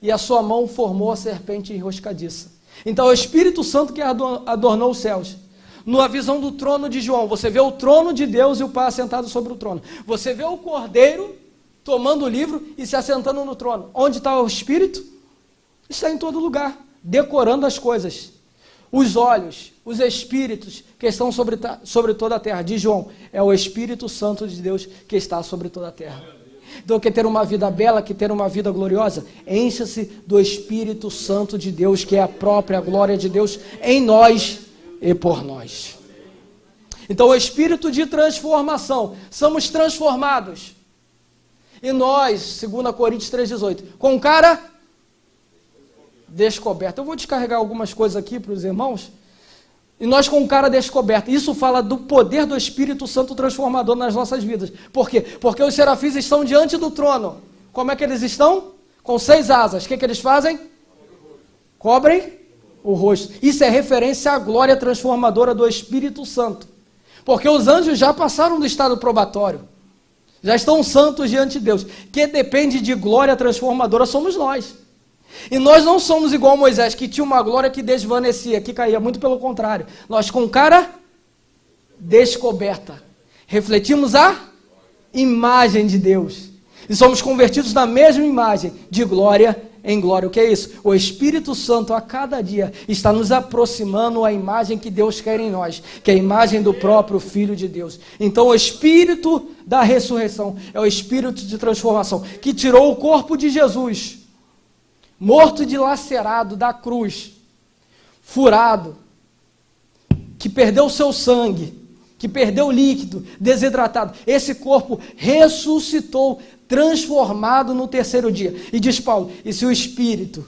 e a sua mão formou a serpente enroscadiça. Então, é o Espírito Santo que adornou os céus. Na visão do trono de João, você vê o trono de Deus e o Pai assentado sobre o trono. Você vê o Cordeiro tomando o livro e se assentando no trono. Onde está o Espírito? Está em todo lugar, decorando as coisas. Os olhos, os espíritos que estão sobre toda a terra, de João, é o Espírito Santo de Deus que está sobre toda a terra. Então, quer ter uma vida bela, quer ter uma vida gloriosa, encha-se do Espírito Santo de Deus, que é a própria glória de Deus em nós e por nós. Então, o Espírito de transformação, somos transformados. E nós, 2 Coríntios 3,18, com cara descoberta. Eu vou descarregar algumas coisas aqui para os irmãos. E nós com cara descoberta. Isso fala do poder do Espírito Santo transformador nas nossas vidas. Por quê? Porque os serafins estão diante do trono. Como é que eles estão? Com 6 asas. O que eles fazem? Cobrem o rosto. Isso é referência à glória transformadora do Espírito Santo. Porque os anjos já passaram do estado probatório. Já estão santos diante de Deus. Quem depende de glória transformadora somos nós. E nós não somos igual Moisés, que tinha uma glória que desvanecia, que caía, muito pelo contrário. Nós com cara descoberta, refletimos a imagem de Deus. E somos convertidos na mesma imagem, de glória em glória. O que é isso? O Espírito Santo a cada dia está nos aproximando à imagem que Deus quer em nós, que é a imagem do próprio Filho de Deus. Então o Espírito da ressurreição é o Espírito de transformação, que tirou o corpo de Jesus, morto e dilacerado da cruz, furado, que perdeu o seu sangue, que perdeu o líquido, desidratado. Esse corpo ressuscitou, transformado no terceiro dia. E diz Paulo, e se o Espírito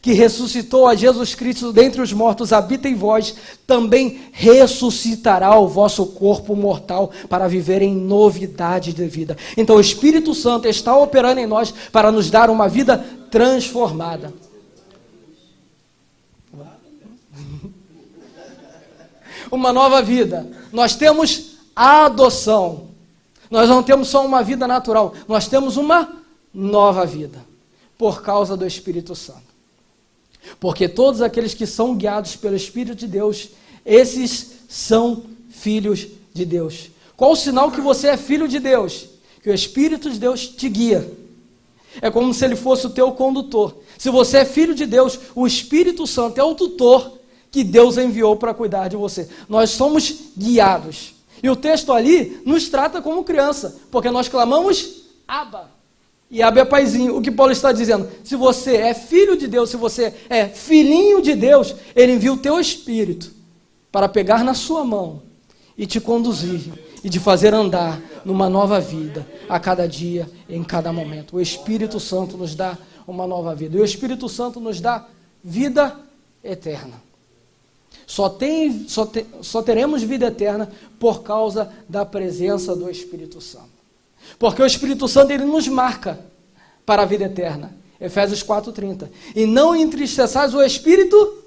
que ressuscitou a Jesus Cristo dentre os mortos habita em vós, também ressuscitará o vosso corpo mortal para viver em novidade de vida. Então o Espírito Santo está operando em nós para nos dar uma vida transformada. Uma nova vida. Nós temos a adoção. Nós não temos só uma vida natural, nós temos uma nova vida, por causa do Espírito Santo. Porque todos aqueles que são guiados pelo Espírito de Deus, esses são filhos de Deus. Qual o sinal que você é filho de Deus? Que o Espírito de Deus te guia. É como se ele fosse o teu condutor. Se você é filho de Deus, o Espírito Santo é o tutor que Deus enviou para cuidar de você. Nós somos guiados. E o texto ali nos trata como criança, porque nós clamamos Abba. E Abba é paizinho. O que Paulo está dizendo? Se você é filho de Deus, se você é filhinho de Deus, ele envia o teu Espírito para pegar na sua mão e te conduzir e te fazer andar numa nova vida a cada dia, em cada momento. O Espírito Santo nos dá uma nova vida. E o Espírito Santo nos dá vida eterna. Só teremos vida eterna por causa da presença do Espírito Santo. Porque o Espírito Santo, ele nos marca para a vida eterna. Efésios 4:30. E não entristeçais o Espírito,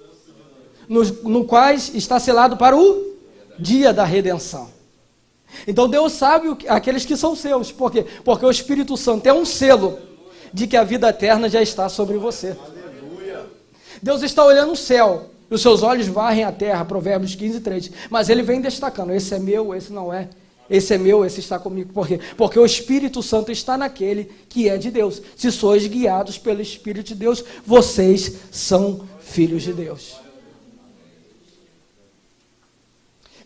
no qual está selado para o dia da redenção. Então Deus sabe aqueles que são seus. Por quê? Porque o Espírito Santo é um selo de que a vida eterna já está sobre você. Deus está olhando o céu. Os seus olhos varrem a terra, Provérbios 15:3. Mas ele vem destacando, esse é meu, esse não é. Esse é meu, esse está comigo. Por quê? Porque o Espírito Santo está naquele que é de Deus. Se sois guiados pelo Espírito de Deus, vocês são filhos de Deus.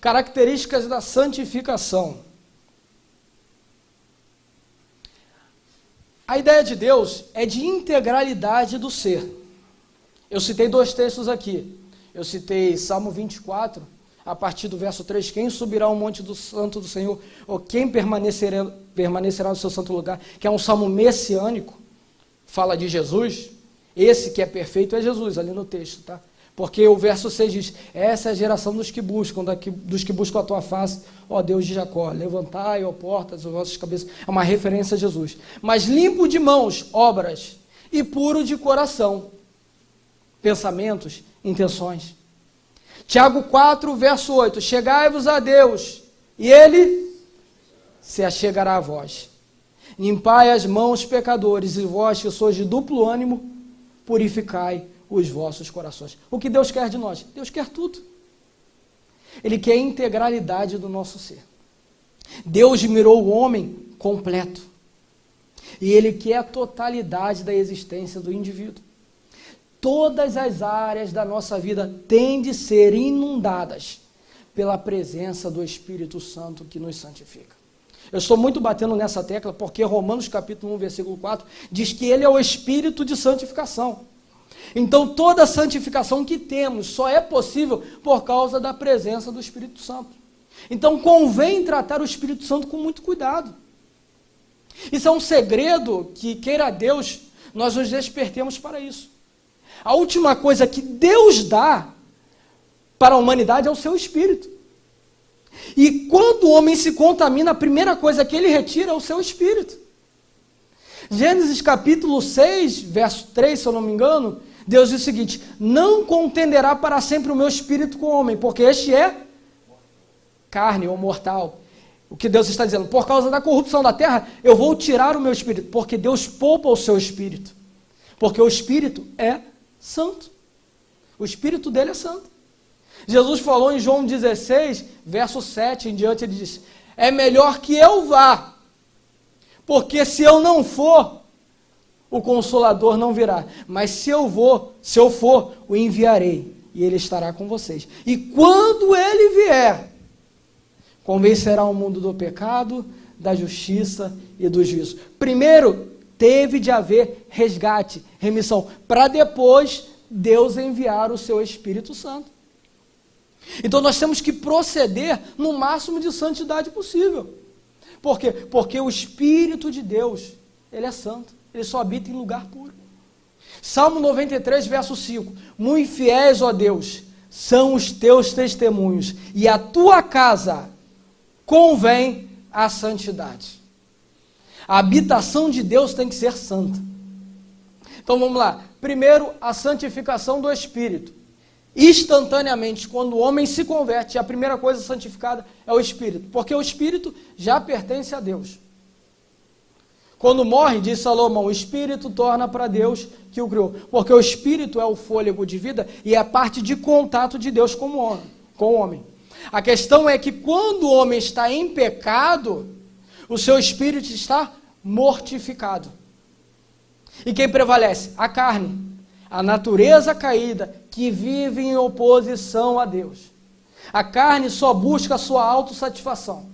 Características da santificação. A ideia de Deus é de integralidade do ser. Eu citei 2 textos aqui. Eu citei Salmo 24, a partir do verso 3, quem subirá ao monte do santo do Senhor, ou quem permanecerá no seu santo lugar, que é um salmo messiânico, fala de Jesus. Esse que é perfeito é Jesus, ali no texto, tá? Porque o verso 6 diz, essa é a geração dos que buscam a tua face, ó Deus de Jacó, levantai, ó portas, as vossas cabeças. É uma referência a Jesus. Mas limpo de mãos, obras, e puro de coração, pensamentos, intenções. Tiago 4, verso 8, chegai-vos a Deus, e Ele se achegará a vós. Limpai as mãos, pecadores, e vós que sois de duplo ânimo, purificai os vossos corações. O que Deus quer de nós? Deus quer tudo. Ele quer a integralidade do nosso ser. Deus mirou o homem completo. E Ele quer a totalidade da existência do indivíduo. Todas as áreas da nossa vida têm de ser inundadas pela presença do Espírito Santo que nos santifica. Eu estou muito batendo nessa tecla porque Romanos capítulo 1, versículo 4, diz que Ele é o Espírito de santificação. Então toda a santificação que temos só é possível por causa da presença do Espírito Santo. Então convém tratar o Espírito Santo com muito cuidado. Isso é um segredo que, queira Deus, nós nos despertemos para isso. A última coisa que Deus dá para a humanidade é o seu Espírito. E quando o homem se contamina, a primeira coisa que ele retira é o seu Espírito. Gênesis capítulo 6, verso 3, se eu não me engano, Deus diz o seguinte: não contenderá para sempre o meu Espírito com o homem, porque este é carne ou mortal. O que Deus está dizendo? Por causa da corrupção da terra, eu vou tirar o meu Espírito, porque Deus poupa o seu Espírito. Porque o Espírito é santo. O Espírito dele é santo. Jesus falou em João 16, verso 7 em diante, ele diz: é melhor que eu vá, porque se eu não for, o Consolador não virá. Mas se eu for, o enviarei, e ele estará com vocês. E quando ele vier, convencerá o mundo do pecado, da justiça e do juízo. Primeiro, teve de haver resgate, remissão, para depois Deus enviar o seu Espírito Santo. Então nós temos que proceder no máximo de santidade possível. Por quê? Porque o Espírito de Deus, ele é santo, ele só habita em lugar puro. Salmo 93, verso 5: muito fiéis, ó Deus, são os teus testemunhos, e a tua casa convém a santidade. A habitação de Deus tem que ser santa. Então vamos lá. Primeiro, a santificação do Espírito. Instantaneamente, quando o homem se converte, a primeira coisa santificada é o Espírito, porque o Espírito já pertence a Deus. Quando morre, diz Salomão, o Espírito torna para Deus que o criou, porque o Espírito é o fôlego de vida e é a parte de contato de Deus com o homem. A questão é que quando o homem está em pecado, o seu espírito está mortificado. E quem prevalece? A carne, a natureza caída, que vive em oposição a Deus. A carne só busca a sua autossatisfação.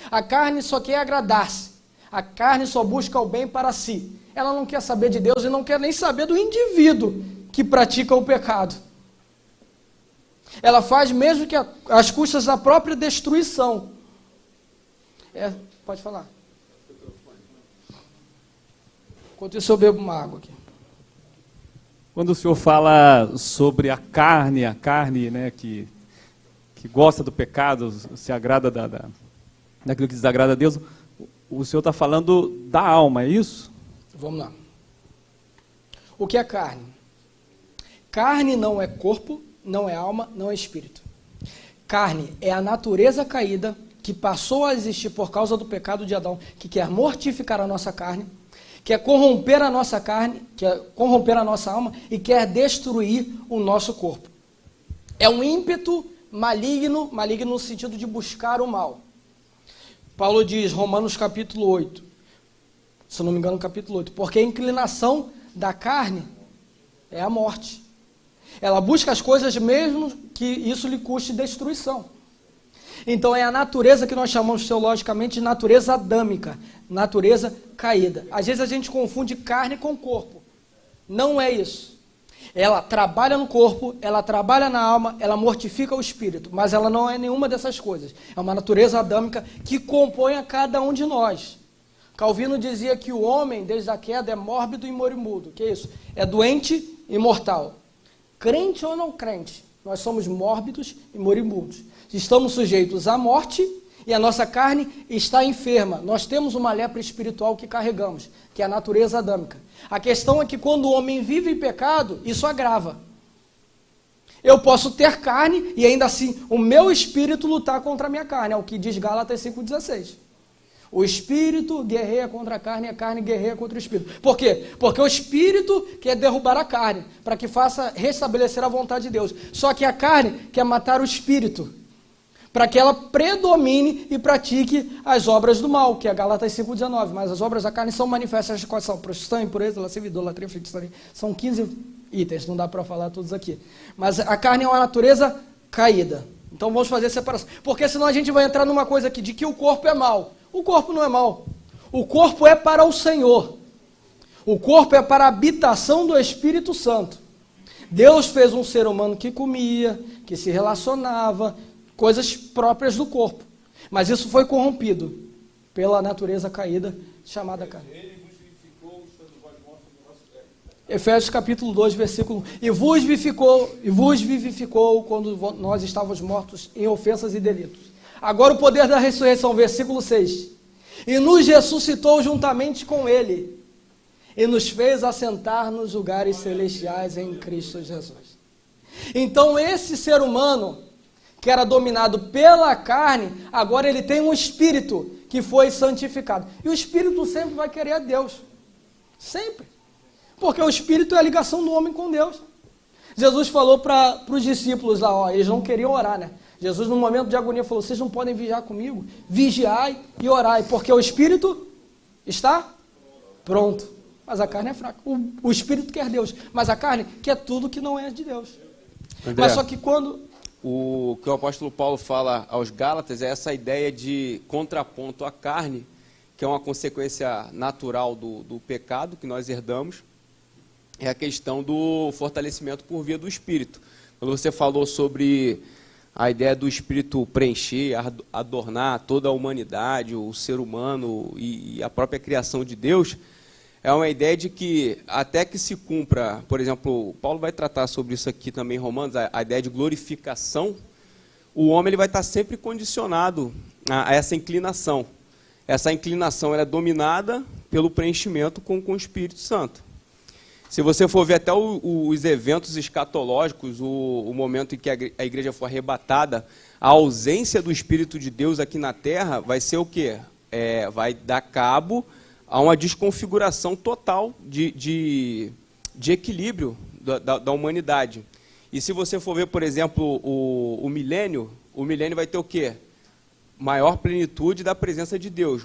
A carne só quer agradar-se. A carne só busca o bem para si. Ela não quer saber de Deus e não quer nem saber do indivíduo que pratica o pecado. Ela faz mesmo que às custas da própria destruição. Pode falar. Enquanto isso eu bebo uma água aqui. Quando o senhor fala sobre a carne, né, que gosta do pecado, se agrada daquilo que desagrada a Deus, o senhor está falando da alma, é isso? Vamos lá. O que é carne? Carne não é corpo, não é alma, não é espírito. Carne é a natureza caída que passou a existir por causa do pecado de Adão, que quer mortificar a nossa carne, quer corromper a nossa carne, quer corromper a nossa alma e quer destruir o nosso corpo. É um ímpeto maligno no sentido de buscar o mal. Paulo diz, Romanos capítulo 8, se não me engano capítulo 8, porque a inclinação da carne é a morte. Ela busca as coisas mesmo que isso lhe custe destruição. Então é a natureza que nós chamamos teologicamente de natureza adâmica, natureza caída. Às vezes a gente confunde carne com corpo. Não é isso. Ela trabalha no corpo, ela trabalha na alma, ela mortifica o espírito, mas ela não é nenhuma dessas coisas. É uma natureza adâmica que compõe a cada um de nós. Calvino dizia que o homem, desde a queda, é mórbido e moribundo. O que é isso? É doente e mortal. Crente ou não crente, nós somos mórbidos e moribundos. Estamos sujeitos à morte e a nossa carne está enferma. Nós temos uma lepra espiritual que carregamos, que é a natureza adâmica. A questão é que quando o homem vive em pecado, isso agrava. Eu posso ter carne e ainda assim o meu espírito lutar contra a minha carne, é o que diz Gálatas 5,16. O espírito guerreia contra a carne e a carne guerreia contra o espírito. Por quê? Porque o espírito quer derrubar a carne, para que faça restabelecer a vontade de Deus. Só que a carne quer matar o espírito, para que ela predomine e pratique as obras do mal, que é Gálatas 5,19. Mas as obras da carne são manifestas, quais são? Prostituição, impureza, lascívia, idolatria, feitiçaria. São 15 itens, não dá para falar todos aqui. Mas a carne é uma natureza caída. Então vamos fazer separação. Porque senão a gente vai entrar numa coisa aqui, de que o corpo é mau. O corpo não é mau. O corpo é para o Senhor. O corpo é para a habitação do Espírito Santo. Deus fez um ser humano que comia, que se relacionava, coisas próprias do corpo. Mas isso foi corrompido pela natureza caída, chamada carne. Efésios capítulo 2, versículo 1. E vos vivificou quando nós estávamos mortos em ofensas e delitos. Agora o poder da ressurreição, versículo 6. E nos ressuscitou juntamente com ele, e nos fez assentar nos lugares celestiais em Cristo Jesus. Então esse ser humano, que era dominado pela carne, agora ele tem um espírito que foi santificado. E o espírito sempre vai querer a Deus. Sempre. Porque o espírito é a ligação do homem com Deus. Jesus falou para os discípulos lá, ó, eles não queriam orar, né? Jesus, no momento de agonia, falou, vocês não podem vigiar comigo? Vigiai e orai, porque o espírito está pronto. Mas a carne é fraca. O espírito quer Deus, mas a carne quer tudo que não é de Deus. André, mas só que quando... O que o apóstolo Paulo fala aos Gálatas é essa ideia de contraponto à carne, que é uma consequência natural do pecado que nós herdamos, é a questão do fortalecimento por via do Espírito. Quando você falou sobre a ideia do Espírito preencher, adornar toda a humanidade, o ser humano e a própria criação de Deus, é uma ideia de que até que se cumpra, por exemplo, Paulo vai tratar sobre isso aqui também em Romanos, a ideia de glorificação, o homem ele vai estar sempre condicionado a essa inclinação. Essa inclinação ela é dominada pelo preenchimento com o Espírito Santo. Se você for ver até os eventos escatológicos, o momento em que a igreja for arrebatada, a ausência do Espírito de Deus aqui na Terra vai ser o quê? Vai dar cabo a uma desconfiguração total de equilíbrio da humanidade. E se você for ver, por exemplo, o milênio vai ter o quê? Maior plenitude da presença de Deus,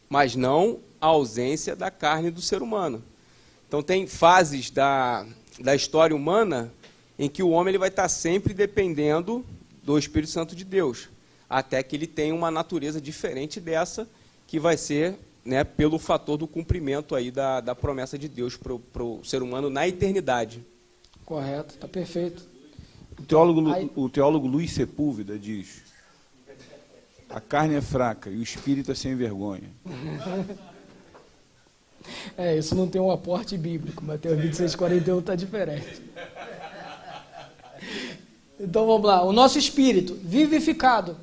mas não a ausência da carne do ser humano. Então tem fases da história humana em que o homem ele vai estar sempre dependendo do Espírito Santo de Deus, até que ele tenha uma natureza diferente dessa, que vai ser, né, pelo fator do cumprimento aí da promessa de Deus para o ser humano na eternidade. Correto, está perfeito. O teólogo Luiz Sepúlveda diz, a carne é fraca e o espírito é sem vergonha. Isso não tem um aporte bíblico, Mateus 26:41 está diferente. Então vamos lá, o nosso espírito vivificado,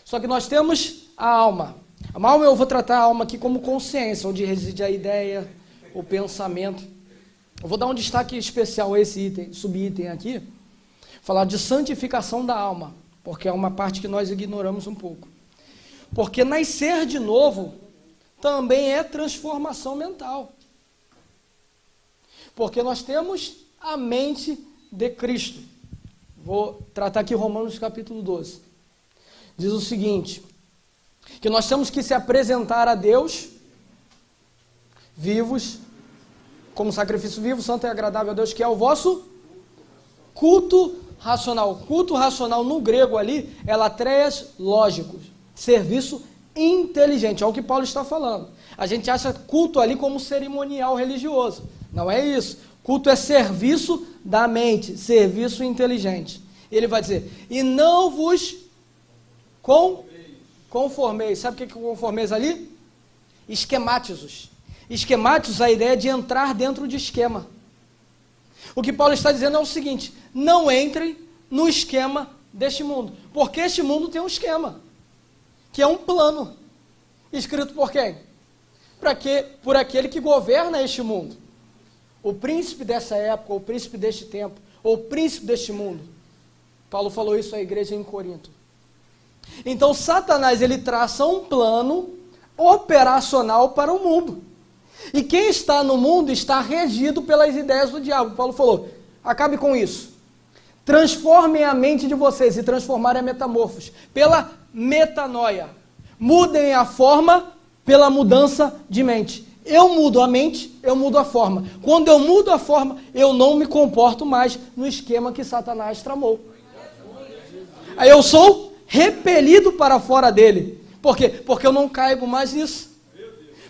só que nós temos a alma. A alma, eu vou tratar a alma aqui como consciência, onde reside a ideia, o pensamento. Eu vou dar um destaque especial a esse item, subitem aqui, falar de santificação da alma, porque é uma parte que nós ignoramos um pouco. Porque nascer de novo também é transformação mental. Porque nós temos a mente de Cristo. Vou tratar aqui Romanos capítulo 12. Diz o seguinte, que nós temos que se apresentar a Deus vivos, como sacrifício vivo, santo e agradável a Deus, que é o vosso culto racional. Culto racional no grego ali é latreias lógicos, serviço inteligente, é o que Paulo está falando. A gente acha culto ali como cerimonial religioso. Não é isso. Culto é serviço da mente, serviço inteligente. Ele vai dizer, e não vos conformeis. Sabe o que é conformeis ali? Esquemáticos. Esquemáticos, a ideia de entrar dentro de esquema. O que Paulo está dizendo é o seguinte, não entrem no esquema deste mundo, porque este mundo tem um esquema, que é um plano, escrito por quem? Por aquele que governa este mundo. O príncipe dessa época, o príncipe deste tempo, ou o príncipe deste mundo. Paulo falou isso à igreja em Corinto. Então Satanás, ele traça um plano operacional para o mundo. E quem está no mundo está regido pelas ideias do diabo. Paulo falou, acabe com isso. Transformem a mente de vocês, e transformarem a metamorfose pela metanoia. Mudem a forma pela mudança de mente. Eu mudo a mente, eu mudo a forma. Quando eu mudo a forma, eu não me comporto mais no esquema que Satanás tramou. Aí eu sou repelido para fora dele. Por quê? Porque eu não caibo mais nisso.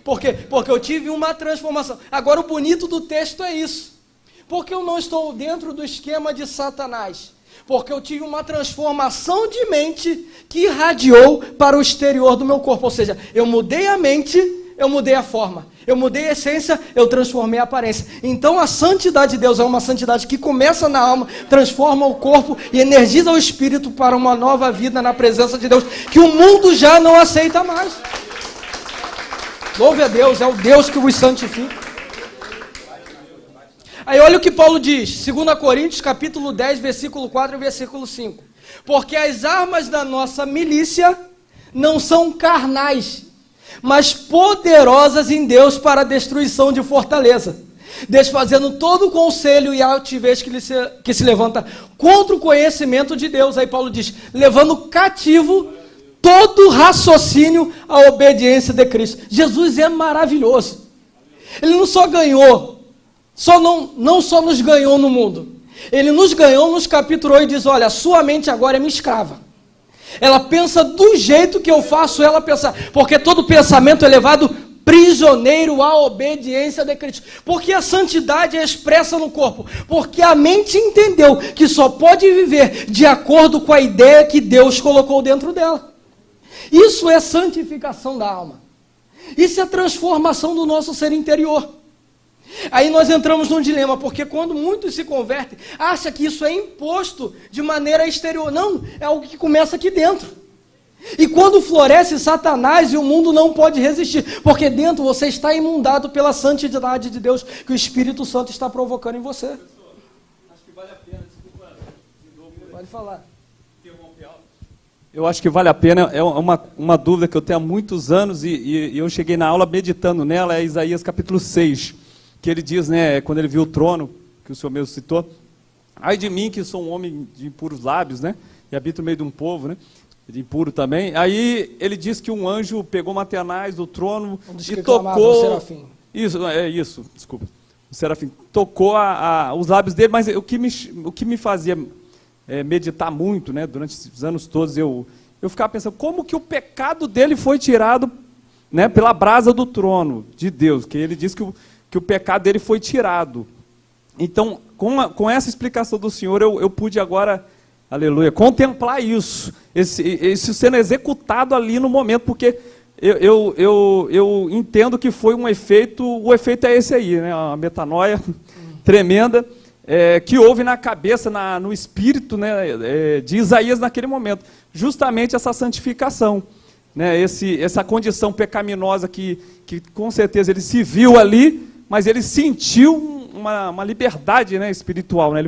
Por quê? Porque eu tive uma transformação. Agora o bonito do texto é isso. Porque eu não estou dentro do esquema de Satanás. Porque eu tive uma transformação de mente que irradiou para o exterior do meu corpo. Ou seja, eu mudei a mente, eu mudei a forma. Eu mudei a essência, eu transformei a aparência. Então a santidade de Deus é uma santidade que começa na alma, transforma o corpo e energiza o espírito para uma nova vida na presença de Deus, que o mundo já não aceita mais. Louve a Deus, é o Deus que vos santifica. Aí olha o que Paulo diz, 2 Coríntios capítulo 10, versículo 4 e versículo 5. Porque as armas da nossa milícia não são carnais, mas poderosas em Deus para a destruição de fortaleza, desfazendo todo o conselho e altivez que se levanta contra o conhecimento de Deus. Aí Paulo diz, levando cativo todo raciocínio à obediência de Cristo. Jesus é maravilhoso. Ele não só ganhou, não só nos ganhou no mundo, ele nos ganhou, nos capturou e diz, olha, a sua mente agora é minha escrava. Ela pensa do jeito que eu faço ela pensar, porque todo pensamento é levado prisioneiro à obediência de Cristo. Porque a santidade é expressa no corpo, porque a mente entendeu que só pode viver de acordo com a ideia que Deus colocou dentro dela. Isso é santificação da alma. Isso é transformação do nosso ser interior. Aí nós entramos num dilema, porque quando muitos se convertem, acham que isso é imposto de maneira exterior. Não, é algo que começa aqui dentro. E quando floresce Satanás e o mundo não pode resistir, porque dentro você está imundado pela santidade de Deus que o Espírito Santo está provocando em você. Acho que vale a pena, desculpa, de novo. Pode falar. Eu acho que vale a pena, é uma dúvida que eu tenho há muitos anos e eu cheguei na aula meditando nela, é Isaías capítulo 6. Que ele diz, né, quando ele viu o trono, que o senhor mesmo citou, ai de mim que sou um homem de impuros lábios, né, e habito no meio de um povo, né, de impuro também. Aí ele diz que um anjo pegou Matenais do trono e tocou, o serafim. Isso, desculpa, o serafim tocou os lábios dele, mas o que me fazia meditar muito, né, durante esses anos todos, eu ficava pensando, como que o pecado dele foi tirado, né, pela brasa do trono de Deus, que ele diz que o pecado dele foi tirado. Então, com essa explicação do Senhor, eu pude agora, aleluia, contemplar isso sendo executado ali no momento, porque eu entendo que foi um efeito, o efeito é esse aí, né, uma metanoia tremenda, que houve na cabeça, no espírito, né, de Isaías naquele momento, justamente essa santificação, né, essa condição pecaminosa que com certeza ele se viu ali, mas ele sentiu uma liberdade, né, espiritual, né?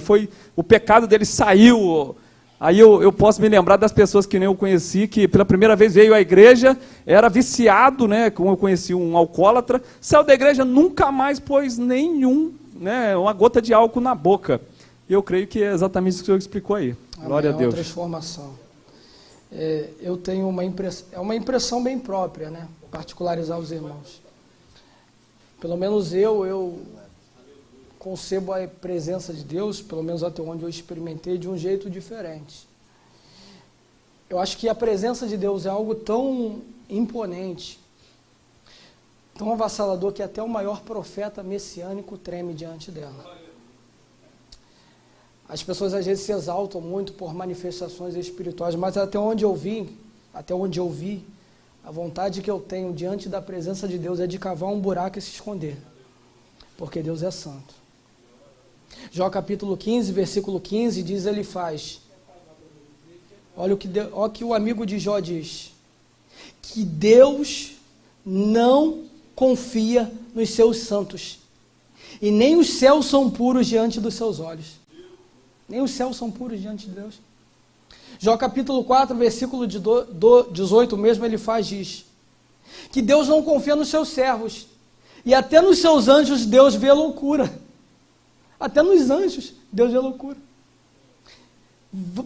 O pecado dele saiu. Aí eu posso me lembrar das pessoas que nem eu conheci, que pela primeira vez veio à igreja, era viciado, né, como eu conheci um alcoólatra, saiu da igreja, nunca mais pôs uma gota de álcool na boca. Eu creio que é exatamente isso que o senhor explicou aí. Glória a Deus. É uma transformação. Eu tenho uma impressão bem própria, né, particularizar os irmãos. Pelo menos eu concebo a presença de Deus, pelo menos até onde eu experimentei, de um jeito diferente. Eu acho que a presença de Deus é algo tão imponente, tão avassalador, que até o maior profeta messiânico treme diante dela. As pessoas às vezes se exaltam muito por manifestações espirituais, mas até onde eu vi, a vontade que eu tenho diante da presença de Deus é de cavar um buraco e se esconder, porque Deus é santo. Jó capítulo 15, versículo 15, diz, ele faz. Olha o que o amigo de Jó diz, que Deus não confia nos seus santos, e nem os céus são puros diante dos seus olhos. Nem os céus são puros diante de Deus. Jó capítulo 4, versículo 18 mesmo, ele diz, que Deus não confia nos seus servos, e até nos seus anjos Deus vê loucura. Até nos anjos Deus vê loucura.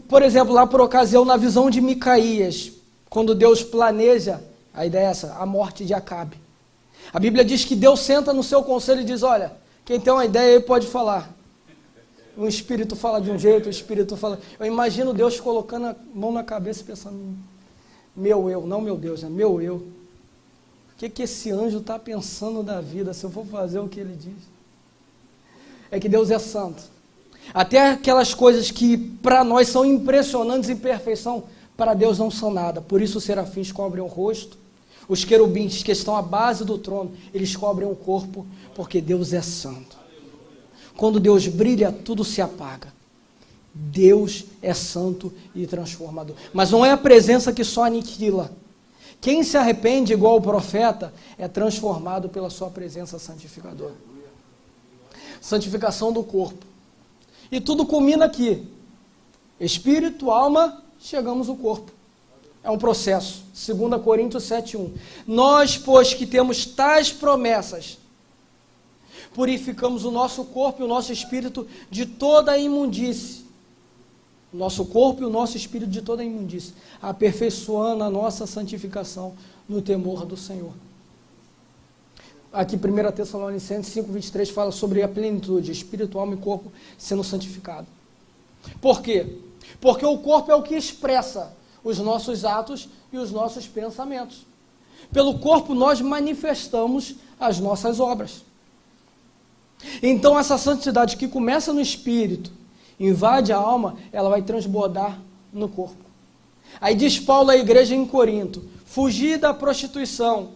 Por exemplo, lá por ocasião, na visão de Micaías, quando Deus planeja, a ideia é essa, a morte de Acabe. A Bíblia diz que Deus senta no seu conselho e diz, olha, quem tem uma ideia aí pode falar. Um espírito fala de um jeito, o espírito fala... Eu imagino Deus colocando a mão na cabeça e pensando, meu eu, não meu Deus, é meu eu. O que esse anjo está pensando da vida se eu for fazer o que ele diz? É que Deus é santo. Até aquelas coisas que para nós são impressionantes em perfeição, para Deus não são nada. Por isso os serafins cobrem o rosto, os querubins que estão à base do trono, eles cobrem o corpo, porque Deus é santo. Quando Deus brilha, tudo se apaga. Deus é santo e transformador. Mas não é a presença que só aniquila. Quem se arrepende, igual o profeta, é transformado pela sua presença santificadora. Santificação do corpo. E tudo culmina aqui. Espírito, alma, chegamos ao corpo. É um processo. 2 Coríntios 7:1. Nós, pois, que temos tais promessas, purificamos o nosso corpo e o nosso espírito de toda a imundície. O nosso corpo e o nosso espírito de toda a imundície, aperfeiçoando a nossa santificação no temor do Senhor. Aqui 1 Tessalonicenses 5:23 fala sobre a plenitude, espírito, alma e corpo sendo santificado. Por quê? Porque o corpo é o que expressa os nossos atos e os nossos pensamentos. Pelo corpo nós manifestamos as nossas obras. Então essa santidade que começa no espírito, invade a alma, ela vai transbordar no corpo. Aí diz Paulo à igreja em Corinto, fugir da prostituição,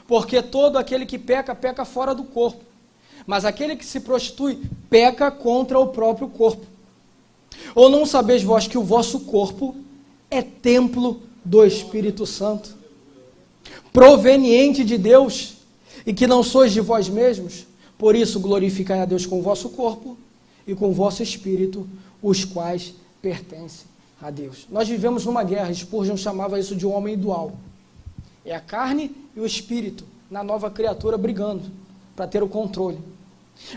porque todo aquele que peca, peca fora do corpo, mas aquele que se prostitui, peca contra o próprio corpo. Ou não sabeis vós que o vosso corpo é templo do Espírito Santo, proveniente de Deus, e que não sois de vós mesmos? Por isso glorificai a Deus com o vosso corpo e com o vosso espírito, os quais pertencem a Deus. Nós vivemos numa guerra, Spurgeon chamava isso de um homem dual. É a carne e o espírito, na nova criatura, brigando para ter o controle.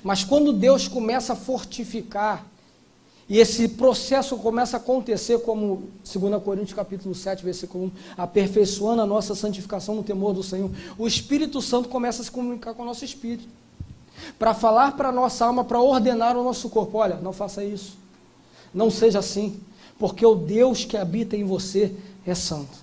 Mas quando Deus começa a fortificar, e esse processo começa a acontecer, como 2 Coríntios capítulo 7, versículo 1, aperfeiçoando a nossa santificação no temor do Senhor, o Espírito Santo começa a se comunicar com o nosso espírito, para falar para a nossa alma, para ordenar o nosso corpo, olha, não faça isso, não seja assim, porque o Deus que habita em você é santo.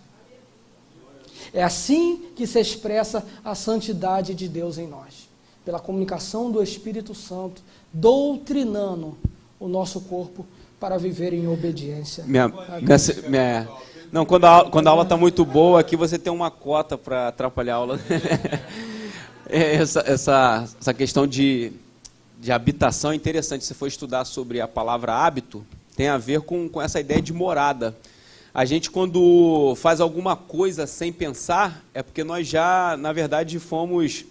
É assim que se expressa a santidade de Deus em nós, pela comunicação do Espírito Santo, doutrinando o nosso corpo para viver em obediência. Não, quando a aula está muito boa, aqui você tem uma cota para atrapalhar a aula. Essa questão de habitação é interessante. Se for estudar sobre a palavra hábito, tem a ver com essa ideia de morada. A gente, quando faz alguma coisa sem pensar, é porque nós já, na verdade, fomos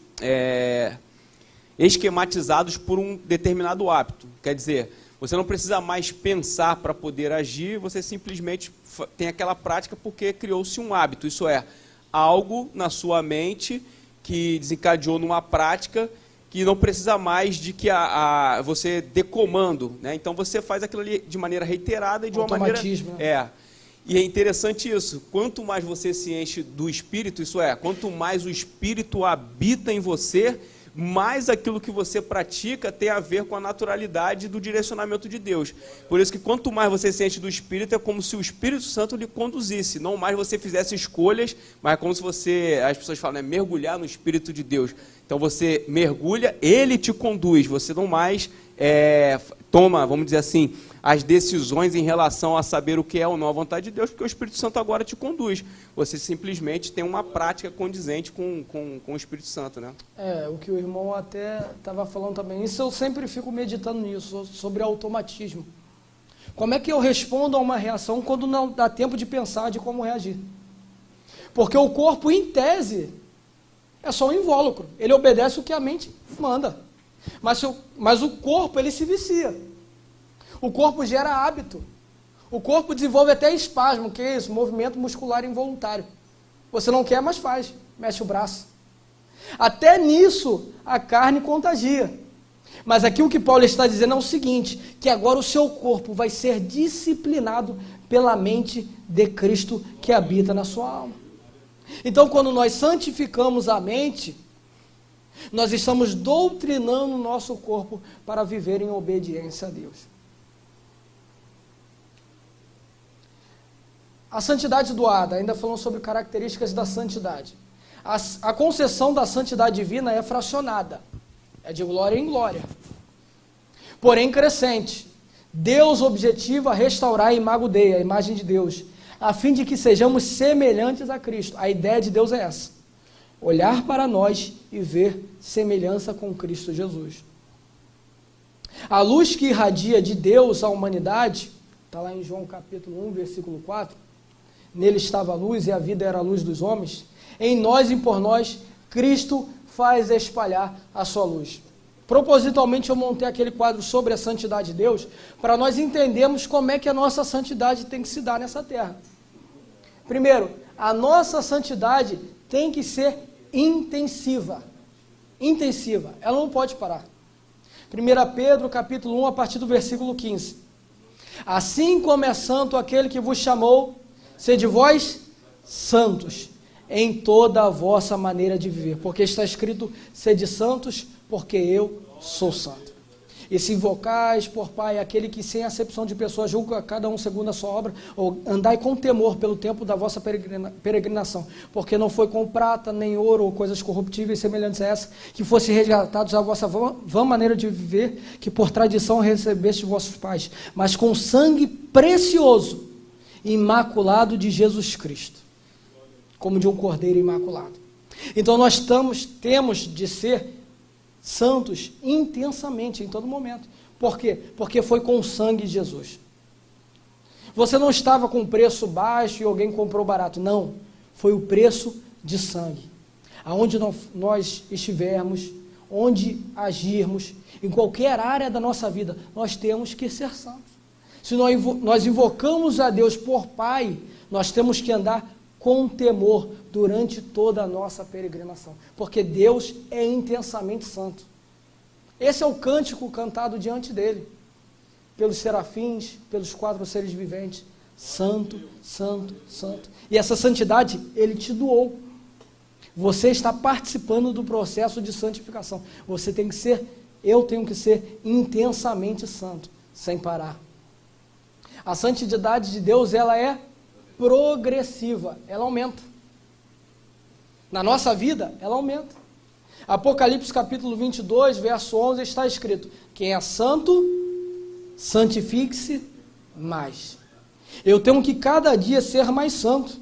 esquematizados por um determinado hábito. Quer dizer, você não precisa mais pensar para poder agir, você simplesmente tem aquela prática porque criou-se um hábito. Isso é, algo na sua mente que desencadeou numa prática que não precisa mais de que você dê comando, né? Então você faz aquilo ali de maneira reiterada e de uma maneira... Né? E é interessante isso, quanto mais você se enche do Espírito, isso é, quanto mais o Espírito habita em você, mais aquilo que você pratica tem a ver com a naturalidade do direcionamento de Deus. Por isso que quanto mais você se enche do Espírito, é como se o Espírito Santo lhe conduzisse, não mais você fizesse escolhas, mas é como se você, as pessoas falam, mergulhar no Espírito de Deus. Então você mergulha, ele te conduz, você não mais toma, vamos dizer assim, as decisões em relação a saber o que é ou não a vontade de Deus, porque o Espírito Santo agora te conduz. Você simplesmente tem uma prática condizente com o Espírito Santo, né? O que o irmão até estava falando também. Isso eu sempre fico meditando nisso, sobre automatismo. Como é que eu respondo a uma reação quando não dá tempo de pensar de como reagir? Porque o corpo, em tese, é só um invólucro. Ele obedece o que a mente manda. Mas o corpo, ele se vicia. O corpo gera hábito. O corpo desenvolve até espasmo, que é isso? Movimento muscular involuntário. Você não quer, mas faz. mexe o braço. Até nisso a carne contagia. Mas aqui o que Paulo está dizendo é o seguinte, que agora o seu corpo vai ser disciplinado pela mente de Cristo que habita na sua alma. Então, quando nós santificamos a mente, nós estamos doutrinando o nosso corpo para viver em obediência a Deus. A santidade doada, ainda falando sobre características da santidade. A concessão da santidade divina é fracionada, é de glória em glória, porém crescente. Deus objetiva restaurar a imago Dei, a imagem de Deus, a fim de que sejamos semelhantes a Cristo. A ideia de Deus é essa: olhar para nós e ver semelhança com Cristo Jesus. A luz que irradia de Deus à humanidade, está lá em João capítulo 1, versículo 4, nele estava a luz e a vida era a luz dos homens. Em nós e por nós, Cristo faz espalhar a sua luz. Propositalmente eu montei aquele quadro sobre a santidade de Deus, para nós entendermos como é que a nossa santidade tem que se dar nessa terra. Primeiro, a nossa santidade tem que ser intensiva. Intensiva, ela não pode parar. 1 Pedro capítulo 1, a partir do versículo 15. Assim como é santo aquele que vos chamou, sede vós santos em toda a vossa maneira de viver, porque está escrito, sede santos, porque eu sou santo. E se invocais por Pai aquele que sem acepção de pessoas julga cada um segundo a sua obra, ou andai com temor pelo tempo da vossa peregrinação, porque não foi com prata, nem ouro, ou coisas corruptíveis semelhantes a essa, que fosse resgatados a vossa vã maneira de viver, que por tradição recebeste de vossos pais, mas com sangue precioso, imaculado de Jesus Cristo, como de um cordeiro imaculado. Então nós temos de ser santos intensamente, em todo momento. Por quê? Porque foi com o sangue de Jesus. Você não estava com preço baixo e alguém comprou barato. Não, foi o preço de sangue. Aonde nós estivermos, onde agirmos, em qualquer área da nossa vida, nós temos que ser santos. Se nós invocamos a Deus por Pai, nós temos que andar com temor durante toda a nossa peregrinação, porque Deus é intensamente santo. Esse é o cântico cantado diante dele, pelos serafins, pelos 4 seres viventes: santo, santo, santo. E essa santidade ele te doou. Você está participando do processo de santificação. Eu tenho que ser intensamente santo, sem parar. A santidade de Deus, ela é progressiva, ela aumenta. Na nossa vida, ela aumenta. Apocalipse capítulo 22, verso 11, está escrito: quem é santo, santifique-se mais. Eu tenho que cada dia ser mais santo.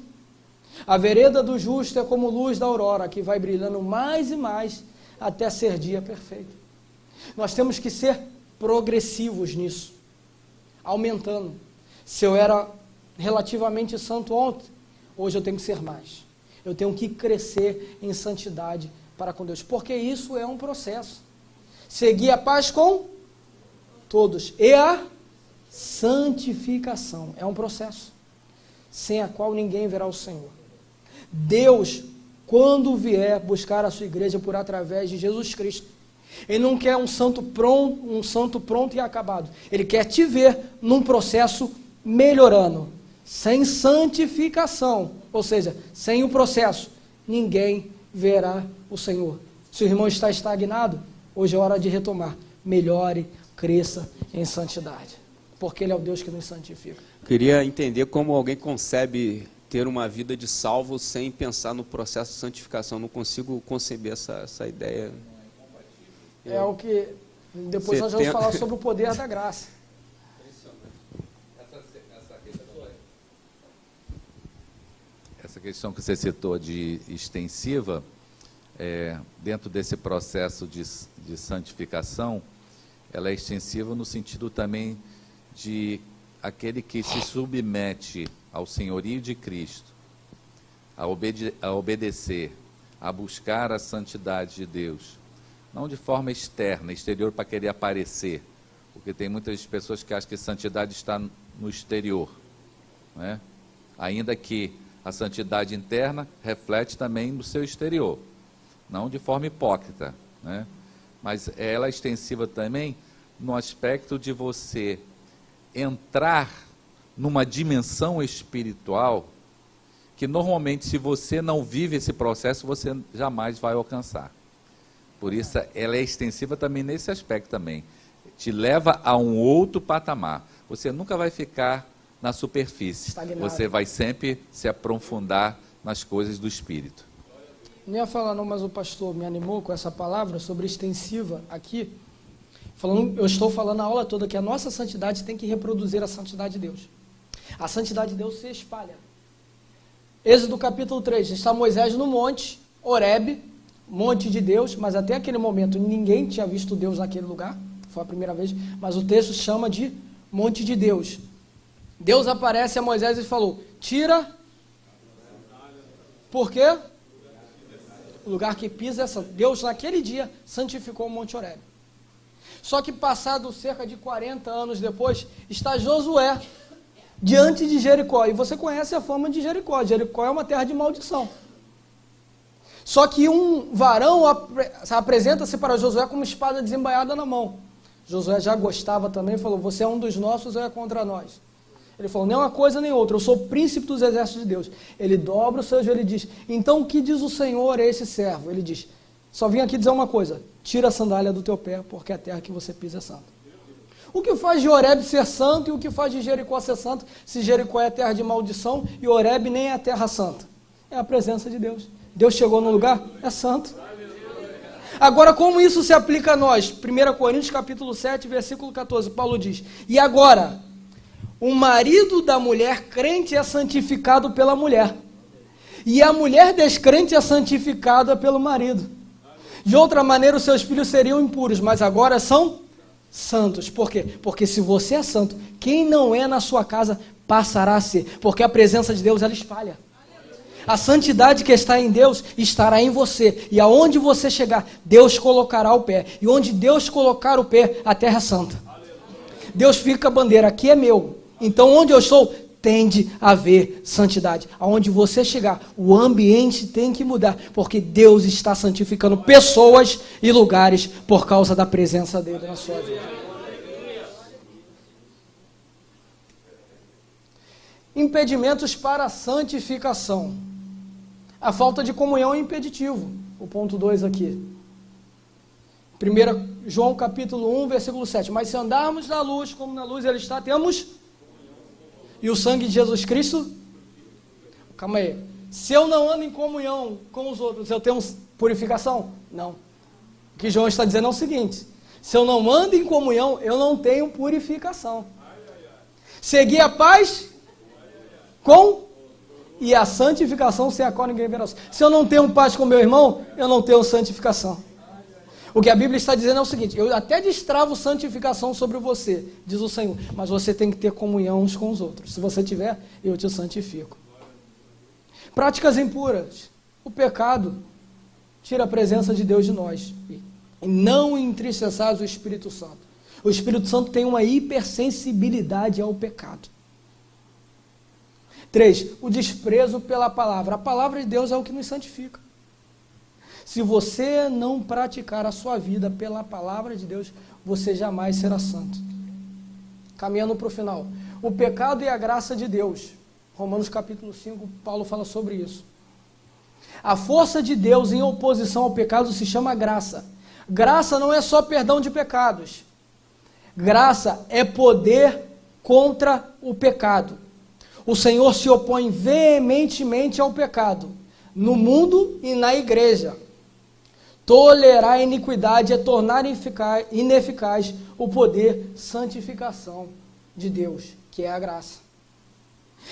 A vereda do justo é como luz da aurora, que vai brilhando mais e mais, até ser dia perfeito. Nós temos que ser progressivos nisso, aumentando. Se eu era relativamente santo ontem, hoje eu tenho que ser mais. Eu tenho que crescer em santidade para com Deus, porque isso é um processo. Seguir a paz com todos e a santificação é um processo, sem a qual ninguém verá o Senhor. Deus, quando vier buscar a sua igreja por através de Jesus Cristo, Ele não quer um santo pronto e acabado. Ele quer te ver num processo melhorando. Sem santificação, ou seja, sem o processo, ninguém verá o Senhor. Se o irmão está estagnado, hoje é hora de retomar. Melhore, cresça em santidade, porque Ele é o Deus que nos santifica. Queria entender como alguém concebe ter uma vida de salvo sem pensar no processo de santificação. Não consigo conceber essa ideia. É o que depois nós vamos falar sobre o poder da graça. Essa questão que você citou de extensiva, dentro desse processo de santificação, ela é extensiva no sentido também de aquele que se submete ao senhorio de Cristo, a obedecer, a buscar a santidade de Deus, não de forma externa, exterior para querer aparecer, porque tem muitas pessoas que acham que santidade está no exterior, não é? Ainda que A santidade interna reflete também no seu exterior, não de forma hipócrita, né? Mas ela é extensiva também no aspecto de você entrar numa dimensão espiritual que normalmente, se você não vive esse processo, você jamais vai alcançar. Por isso, ela é extensiva também nesse aspecto também. Te leva a um outro patamar. Você nunca vai ficar na superfície. Estagnado. Você vai sempre se aprofundar nas coisas do Espírito. Não ia falar não, mas o pastor me animou com essa palavra sobre extensiva aqui. Eu estou falando a aula toda que a nossa santidade tem que reproduzir a santidade de Deus. A santidade de Deus se espalha. Êxodo capítulo 3, está Moisés no monte, Horebe, monte de Deus, mas até aquele momento ninguém tinha visto Deus naquele lugar, foi a primeira vez, mas o texto chama de monte de Deus. Deus aparece a Moisés e falou, tira, por quê? O lugar que pisa é santo. Deus naquele dia santificou o monte Horebe. Só que passado cerca de 40 anos depois, está Josué diante de Jericó, e você conhece a fama de Jericó. Jericó é uma terra de maldição. Só que um varão apresenta-se para Josué com uma espada desembainhada na mão. Josué já gostava também e falou, você é um dos nossos ou é contra nós? Ele falou, nem uma coisa nem outra, eu sou o príncipe dos exércitos de Deus. Ele dobra o seu joelho e diz, então o que diz o Senhor a esse servo? Ele diz, só vim aqui dizer uma coisa, tira a sandália do teu pé, porque a terra que você pisa é santa. O que faz de Horebe ser santo e o que faz de Jericó ser santo, se Jericó é terra de maldição e Horebe nem é terra santa? É a presença de Deus. Deus chegou no lugar, é santo. Agora, como isso se aplica a nós? 1 Coríntios capítulo 7, versículo 14, Paulo diz, e agora, o marido da mulher crente é santificado pela mulher, e a mulher descrente é santificada pelo marido. De outra maneira, os seus filhos seriam impuros, mas agora são santos. Por quê? Porque se você é santo, quem não é na sua casa passará a ser, porque a presença de Deus, ela espalha. A santidade que está em Deus estará em você, e aonde você chegar, Deus colocará o pé, e onde Deus colocar o pé, a terra é santa. Deus fica a bandeira, aqui é meu, então onde eu estou, tende a haver santidade. Aonde você chegar, o ambiente tem que mudar, porque Deus está santificando pessoas e lugares por causa da presença dele na sua vida. Impedimentos para a santificação. A falta de comunhão é impeditivo. O ponto 2 aqui. 1 João capítulo 1, versículo 7. Mas se andarmos na luz, como na luz ele está, temos... E o sangue de Jesus Cristo? Calma aí. Se eu não ando em comunhão com os outros, eu tenho purificação? Não. O que João está dizendo é o seguinte. Se eu não ando em comunhão, eu não tenho purificação. Seguir a paz com... E a santificação sem a qual ninguém verá. Se eu não tenho paz com meu irmão, eu não tenho santificação. O que a Bíblia está dizendo é o seguinte, eu até destravo santificação sobre você, diz o Senhor, mas você tem que ter comunhão uns com os outros. Se você tiver, eu te santifico. Práticas impuras. O pecado tira a presença de Deus de nós. E não entristeçais o Espírito Santo. O Espírito Santo tem uma hipersensibilidade ao pecado. 3. O desprezo pela palavra. A palavra de Deus é o que nos santifica. Se você não praticar a sua vida pela palavra de Deus, você jamais será santo. Caminhando para o final. O pecado e a graça de Deus. Romanos capítulo 5, Paulo fala sobre isso. A força de Deus em oposição ao pecado se chama graça. Graça não é só perdão de pecados. Graça é poder contra o pecado. O Senhor se opõe veementemente ao pecado, no mundo e na igreja. Tolerar a iniquidade é tornar ineficaz o poder santificação de Deus, que é a graça.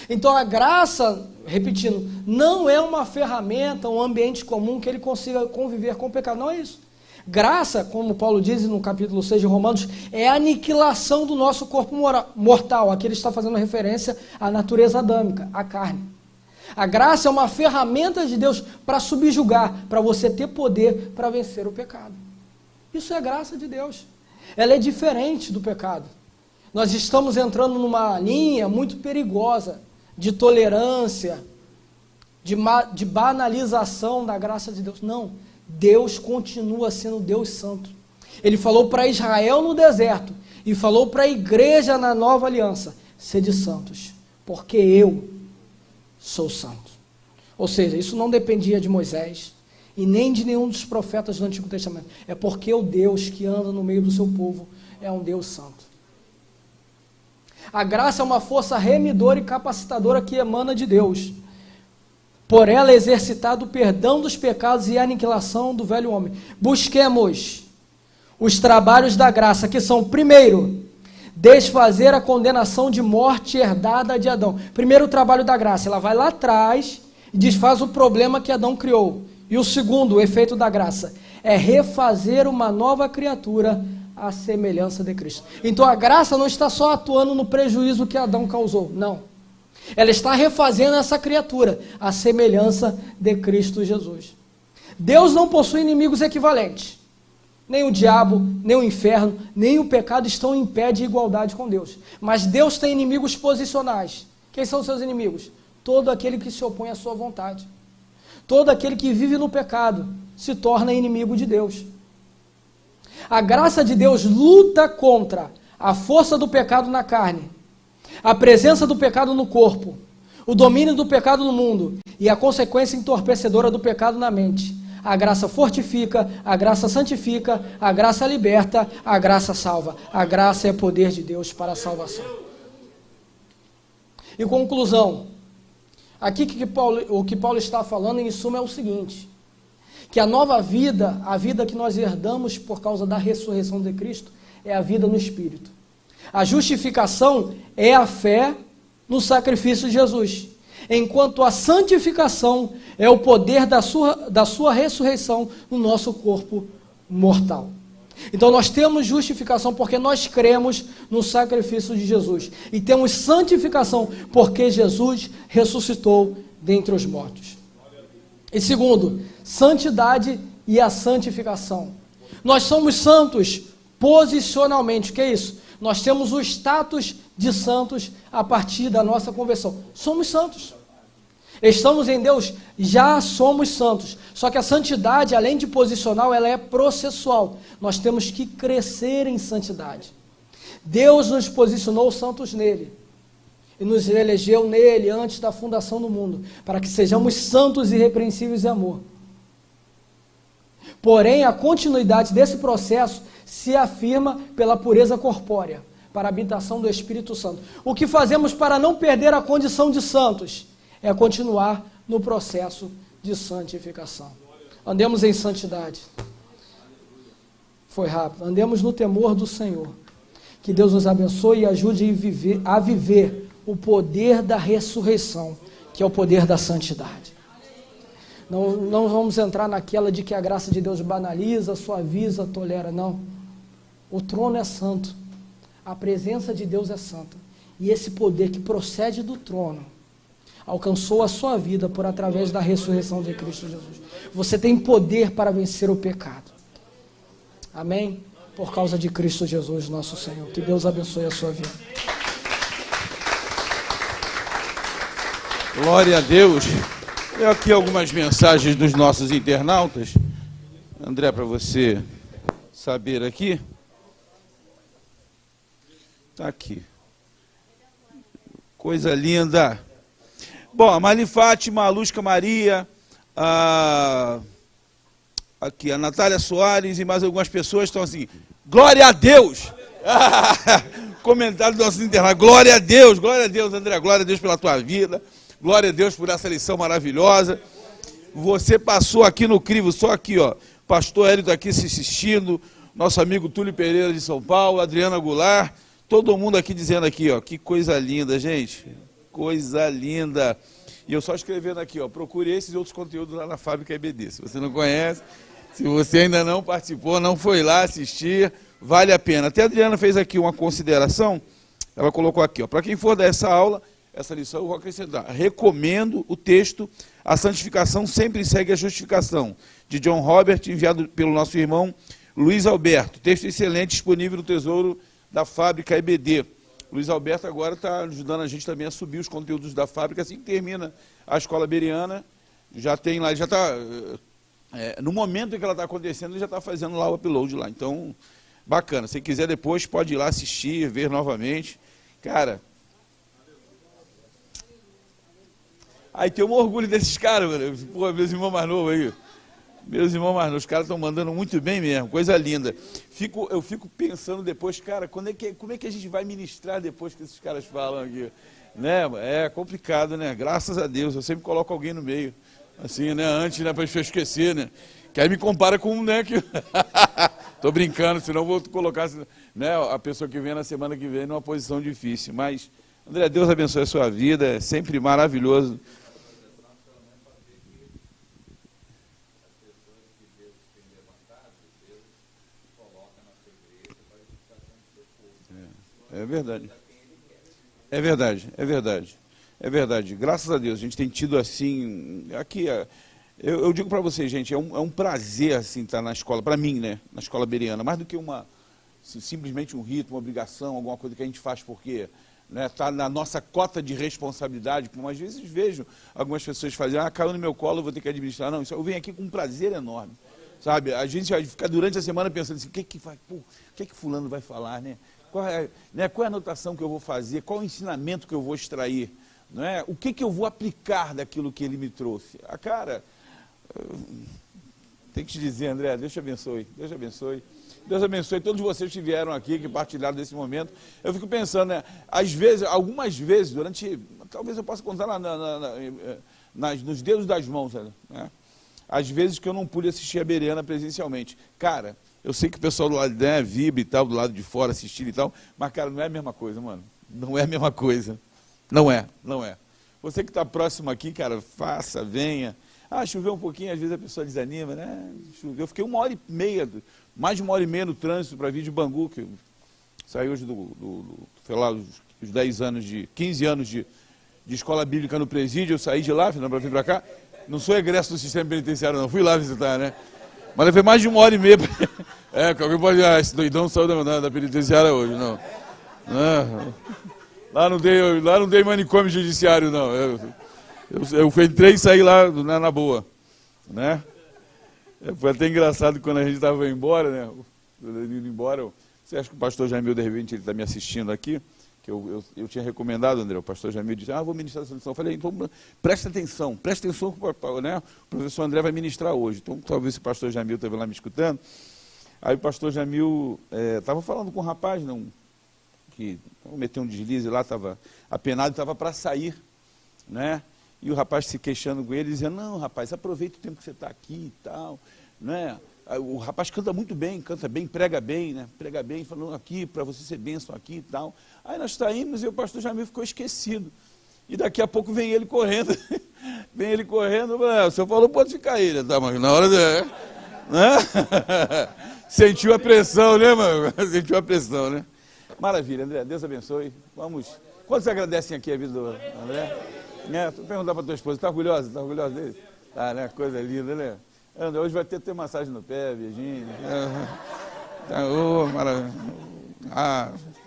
Então a graça, repetindo, não é uma ferramenta, um ambiente comum que ele consiga conviver com o pecado, não é isso. Graça, como Paulo diz no capítulo 6 de Romanos, é a aniquilação do nosso corpo mortal. Aqui ele está fazendo referência à natureza adâmica, à carne. A graça é uma ferramenta de Deus para subjugar, para você ter poder para vencer o pecado. Isso é a graça de Deus. Ela é diferente do pecado. Nós estamos entrando numa linha muito perigosa de tolerância de banalização da graça de Deus. Não, Deus continua sendo Deus santo. Ele falou para Israel no deserto e falou para a igreja na nova aliança: sede santos, porque eu sou santo. Ou seja, isso não dependia de Moisés e nem de nenhum dos profetas do Antigo Testamento. É porque o Deus que anda no meio do seu povo é um Deus santo. A graça é uma força remidora e capacitadora que emana de Deus. Por ela é exercitado o perdão dos pecados e a aniquilação do velho homem. Busquemos os trabalhos da graça, que são, primeiro, desfazer a condenação de morte herdada de Adão. Primeiro, o trabalho da graça, ela vai lá atrás e desfaz o problema que Adão criou. E o segundo, o efeito da graça, é refazer uma nova criatura à semelhança de Cristo. Então a graça não está só atuando no prejuízo que Adão causou, não. Ela está refazendo essa criatura à semelhança de Cristo Jesus. Deus não possui inimigos equivalentes. Nem o diabo, nem o inferno, nem o pecado estão em pé de igualdade com Deus. Mas Deus tem inimigos posicionais. Quem são seus inimigos? Todo aquele que se opõe à sua vontade. Todo aquele que vive no pecado se torna inimigo de Deus. A graça de Deus luta contra a força do pecado na carne, a presença do pecado no corpo, o domínio do pecado no mundo e a consequência entorpecedora do pecado na mente. A graça fortifica, a graça santifica, a graça liberta, a graça salva. A graça é poder de Deus para a salvação. Em conclusão, aqui o que Paulo está falando em suma é o seguinte: que a nova vida, a vida que nós herdamos por causa da ressurreição de Cristo, é a vida no Espírito. A justificação é a fé no sacrifício de Jesus, enquanto a santificação é o poder da sua ressurreição no nosso corpo mortal. Então nós temos justificação porque nós cremos no sacrifício de Jesus, e temos santificação porque Jesus ressuscitou dentre os mortos. E segundo, santidade e a santificação. Nós somos santos posicionalmente. O que é isso? Nós temos o status de santos a partir da nossa conversão. Somos santos. Estamos em Deus, já somos santos. Só que a santidade, além de posicional, ela é processual. Nós temos que crescer em santidade. Deus nos posicionou santos nele. E nos elegeu nele antes da fundação do mundo, para que sejamos santos e irrepreensíveis em amor. Porém, a continuidade desse processo se afirma pela pureza corpórea, para a habitação do Espírito Santo. O que fazemos para não perder a condição de santos é continuar no processo de santificação. Andemos em santidade. Foi rápido. Andemos no temor do Senhor. Que Deus nos abençoe e ajude a viver o poder da ressurreição, que é o poder da santidade. Não vamos entrar naquela de que a graça de Deus banaliza, suaviza, tolera, não. O trono é santo, a presença de Deus é santa, e esse poder que procede do trono alcançou a sua vida por através da ressurreição de Cristo Jesus. Você tem poder para vencer o pecado. Amém? Por causa de Cristo Jesus, nosso Senhor. Que Deus abençoe a sua vida. Glória a Deus. Eu aqui algumas mensagens dos nossos internautas. André, para você saber aqui. Está aqui. Coisa linda. Bom, a Marli Fátima, a Luzca Maria, aqui, a Natália Soares e mais algumas pessoas estão assim, glória a Deus! Comentário do nosso internauta, glória a Deus, André, glória a Deus pela tua vida, glória a Deus por essa lição maravilhosa. Você passou aqui no crivo, só aqui, ó, pastor Hélio está aqui se assistindo, nosso amigo Túlio Pereira de São Paulo, Adriana Goulart, todo mundo aqui dizendo aqui, ó, que coisa linda, gente, coisa linda. E eu só escrevendo aqui, ó, procure esses e outros conteúdos lá na Fábrica EBD. Se você não conhece, se você ainda não participou, não foi lá assistir, vale a pena. Até a Adriana fez aqui uma consideração, ela colocou aqui, ó, para quem for dar essa aula, essa lição, eu vou acrescentar, recomendo o texto A Santificação Sempre Segue a Justificação, de John Robert, enviado pelo nosso irmão Luiz Alberto. Texto excelente, disponível no Tesouro da Fábrica EBD. Luiz Alberto agora está ajudando a gente também a subir os conteúdos da fábrica, assim que termina a escola beriana, já tem lá, já está... no momento em que ela está acontecendo, ele já está fazendo lá o upload lá. Então, bacana. Se quiser depois, pode ir lá assistir, ver novamente. Cara... Aí tem um orgulho desses caras, mano. Pô, meus irmãos mais novos aí. Meus irmãos mais novos, os caras estão mandando muito bem mesmo, coisa linda. Eu fico pensando depois, cara, como é que a gente vai ministrar depois que esses caras falam aqui? Né? É complicado, né? Graças a Deus, eu sempre coloco alguém no meio. Assim, né? Antes, né? Para eu esquecer, né? Que aí me compara com um, né? Que... Tô brincando, senão eu vou colocar, né, a pessoa que vem na semana que vem numa posição difícil. Mas, André, Deus abençoe a sua vida, é sempre maravilhoso. É verdade. É verdade, é verdade. É verdade. Graças a Deus, a gente tem tido assim... Aqui, eu digo para vocês, gente, é um prazer assim, estar na escola, para mim, né? Na escola bereana, mais do que simplesmente um rito, uma obrigação, alguma coisa que a gente faz porque está na nossa cota de responsabilidade, como às vezes vejo algumas pessoas fazendo, caiu no meu colo, eu vou ter que administrar. Não, eu venho aqui com um prazer enorme. Sabe? A gente vai ficar durante a semana pensando assim, o que fulano vai falar, né? Qual é a anotação que eu vou fazer? Qual é o ensinamento que eu vou extrair? Não é? O que eu vou aplicar daquilo que ele me trouxe? Cara, tem que te dizer, André, Deus te abençoe. Deus te abençoe. Deus abençoe todos vocês que vieram aqui, que partilharam desse momento. Eu fico pensando, né? Às vezes, algumas vezes, talvez eu possa contar nos dedos das mãos, né? Às vezes que eu não pude assistir a bereana presencialmente. Cara, eu sei que o pessoal do lado, né, vibra e tal, do lado de fora, assistindo e tal, mas, cara, não é a mesma coisa, mano. Não é a mesma coisa. Não é. Você que está próximo aqui, cara, faça, venha. Choveu um pouquinho, às vezes a pessoa desanima, né? Choveu. Eu fiquei mais de uma hora e meia no trânsito para vir de Bangu, que saí hoje sei lá, os 15 anos de escola bíblica no presídio, eu saí de lá, para vir para cá. Não sou egresso do sistema penitenciário, não. Fui lá visitar, né? Mas levei mais de uma hora e meia. Que alguém pode dizer, esse doidão saiu da penitenciária hoje, não. Lá não dei manicômio judiciário, não. Eu entrei e saí lá na boa, né? Foi até engraçado quando a gente estava embora, né? Indo embora, você acha que o pastor Jamil, de repente, ele está me assistindo aqui? Que eu tinha recomendado, André, o pastor Jamil disse, vou ministrar essa lição. Eu falei, então presta atenção, né? O professor André vai ministrar hoje. Então, talvez o pastor Jamil estava lá me escutando. Aí o pastor Jamil estava falando com um rapaz, que cometeu um deslize lá, estava apenado, estava para sair, né? E o rapaz se queixando com ele, dizendo, não, rapaz, aproveita o tempo que você está aqui e tal, né? O rapaz canta muito bem, prega bem, né? Prega bem, falando aqui, para você ser bênção aqui e tal. Aí nós saímos e o pastor Jamil ficou esquecido. E daqui a pouco vem ele correndo. O senhor falou, pode ficar aí, né? Tá, mas na hora né? Sentiu a pressão, né, mano? Sentiu a pressão, né? Maravilha, André, Deus abençoe. Vamos. Quantos agradecem aqui a vida do André? Vou perguntar para a tua esposa, está orgulhosa? Está orgulhosa dele? Tá, né? Coisa linda, né? André, hoje vai ter massagem no pé, beijinho. Maravilha.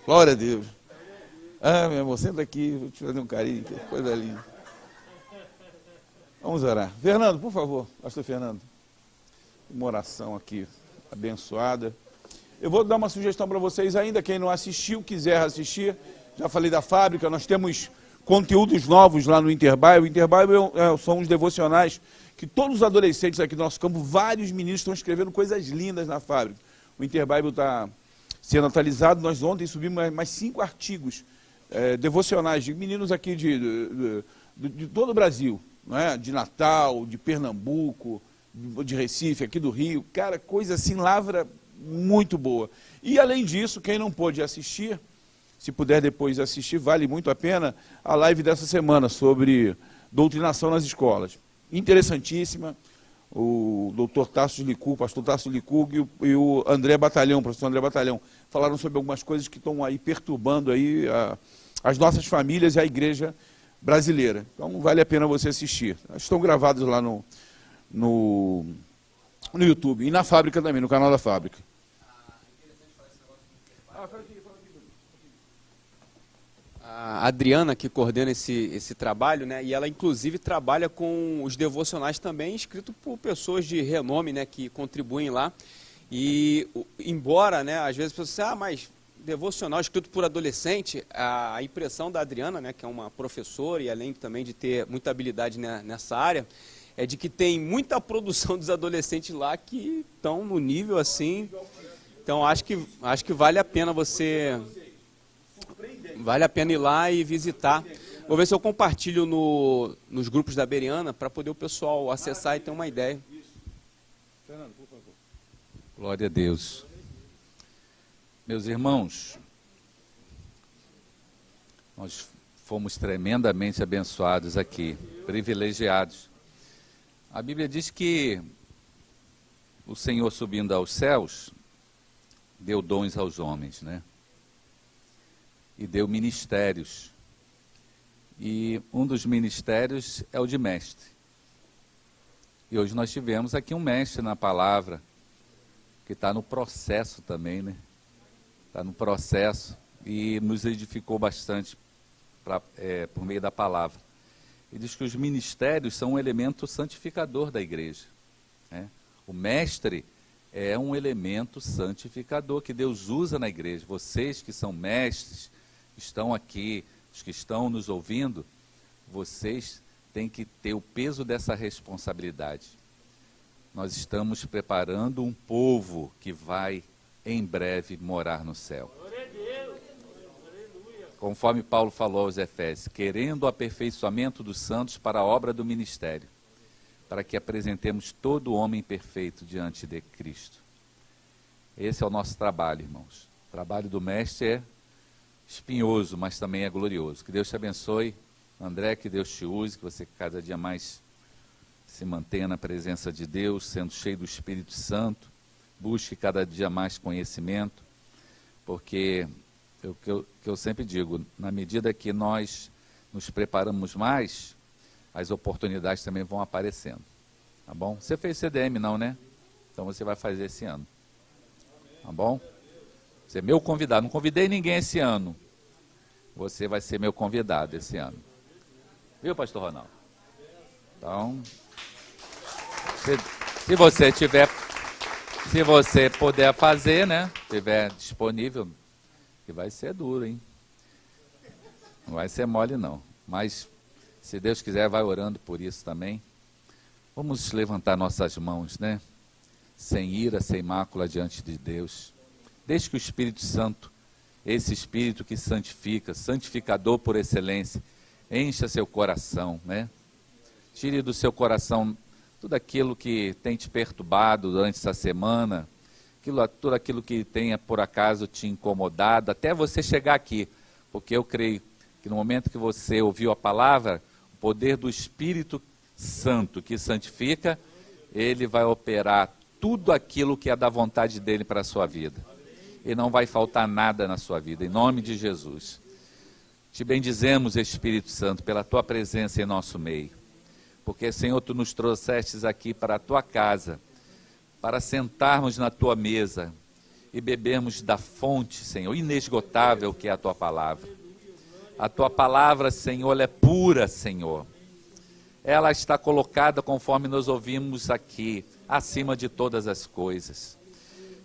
Glória a Deus. Meu amor, senta aqui, vou te fazer um carinho, que coisa linda. Vamos orar. Fernando, por favor, pastor Fernando. Uma oração aqui abençoada. Eu vou dar uma sugestão para vocês ainda, quem não assistiu, quiser assistir. Já falei da fábrica, nós temos conteúdos novos lá no Interbible. O Interbible são os devocionais que todos os adolescentes aqui do nosso campo, vários meninos estão escrevendo coisas lindas na fábrica. O Interbible está sendo atualizado. Nós ontem subimos mais 5 artigos devocionais de meninos aqui de todo o Brasil, não é? De Natal, de Pernambuco, de Recife, aqui do Rio. Cara, coisa assim, lavra muito boa. E além disso, quem não pôde assistir, se puder depois assistir, vale muito a pena a live dessa semana sobre doutrinação nas escolas. Interessantíssima. O doutor Tasso de Licurgo, pastor Tasso de Licurgo e o André Batalhão, professor André Batalhão, falaram sobre algumas coisas que estão aí perturbando aí as nossas famílias e a igreja brasileira. Então vale a pena você assistir. Estão gravados lá no YouTube e na fábrica também, no canal da fábrica. a Adriana, que coordena esse trabalho, né? E ela, inclusive, trabalha com os devocionais também, escritos por pessoas de renome, né? Que contribuem lá. E, embora, né? Às vezes, as pessoas dizem, mas devocional escrito por adolescente, a impressão da Adriana, né? Que é uma professora e além também de ter muita habilidade nessa área, é de que tem muita produção dos adolescentes lá que estão no nível assim. Então, acho que vale a pena Vale a pena ir lá e visitar. Vou ver se eu compartilho nos grupos da Bereana para poder o pessoal acessar e ter uma ideia. Fernando, por favor. Glória a Deus. Meus irmãos, nós fomos tremendamente abençoados aqui, privilegiados. A Bíblia diz que o Senhor, subindo aos céus, deu dons aos homens, né? E deu ministérios. E um dos ministérios é o de mestre. E hoje nós tivemos aqui um mestre na palavra, que está no processo também, né? Está no processo e nos edificou bastante por meio da palavra. E diz que os ministérios são um elemento santificador da igreja, né? O mestre é um elemento santificador que Deus usa na igreja. Vocês que são mestres, estão aqui, os que estão nos ouvindo, vocês têm que ter o peso dessa responsabilidade. Nós estamos preparando um povo que vai em breve morar no céu. Conforme Paulo falou aos Efésios, querendo o aperfeiçoamento dos santos para a obra do ministério, para que apresentemos todo homem perfeito diante de Cristo. Esse é o nosso trabalho, irmãos. O trabalho do mestre é espinhoso, mas também é glorioso. Que Deus te abençoe, André, que Deus te use, que você cada dia mais se mantenha na presença de Deus, sendo cheio do Espírito Santo, busque cada dia mais conhecimento, porque eu sempre digo, na medida que nós nos preparamos mais, as oportunidades também vão aparecendo, tá bom? Você fez CDM não, né? Então você vai fazer esse ano, tá bom? Você é meu convidado, não convidei ninguém esse ano. Você vai ser meu convidado esse ano. Viu, pastor Ronaldo? Então, se você puder fazer, né? Estiver disponível, que vai ser duro, hein? Não vai ser mole, não. Mas, se Deus quiser, vai orando por isso também. Vamos levantar nossas mãos, né? Sem ira, sem mácula diante de Deus. Deixe que o Espírito Santo, esse Espírito que santifica, santificador por excelência, encha seu coração, né? Tire do seu coração tudo aquilo que tem te perturbado durante essa semana, tudo aquilo que tenha por acaso te incomodado, até você chegar aqui, porque eu creio que no momento que você ouviu a palavra, o poder do Espírito Santo que santifica, ele vai operar tudo aquilo que é da vontade dele para a sua vida. E não vai faltar nada na sua vida, em nome de Jesus. Te bendizemos, Espírito Santo, pela tua presença em nosso meio. Porque, Senhor, tu nos trouxestes aqui para a tua casa, para sentarmos na tua mesa e bebermos da fonte, Senhor, inesgotável que é a tua palavra. A tua palavra, Senhor, ela é pura, Senhor. Ela está colocada, conforme nós ouvimos aqui, acima de todas as coisas.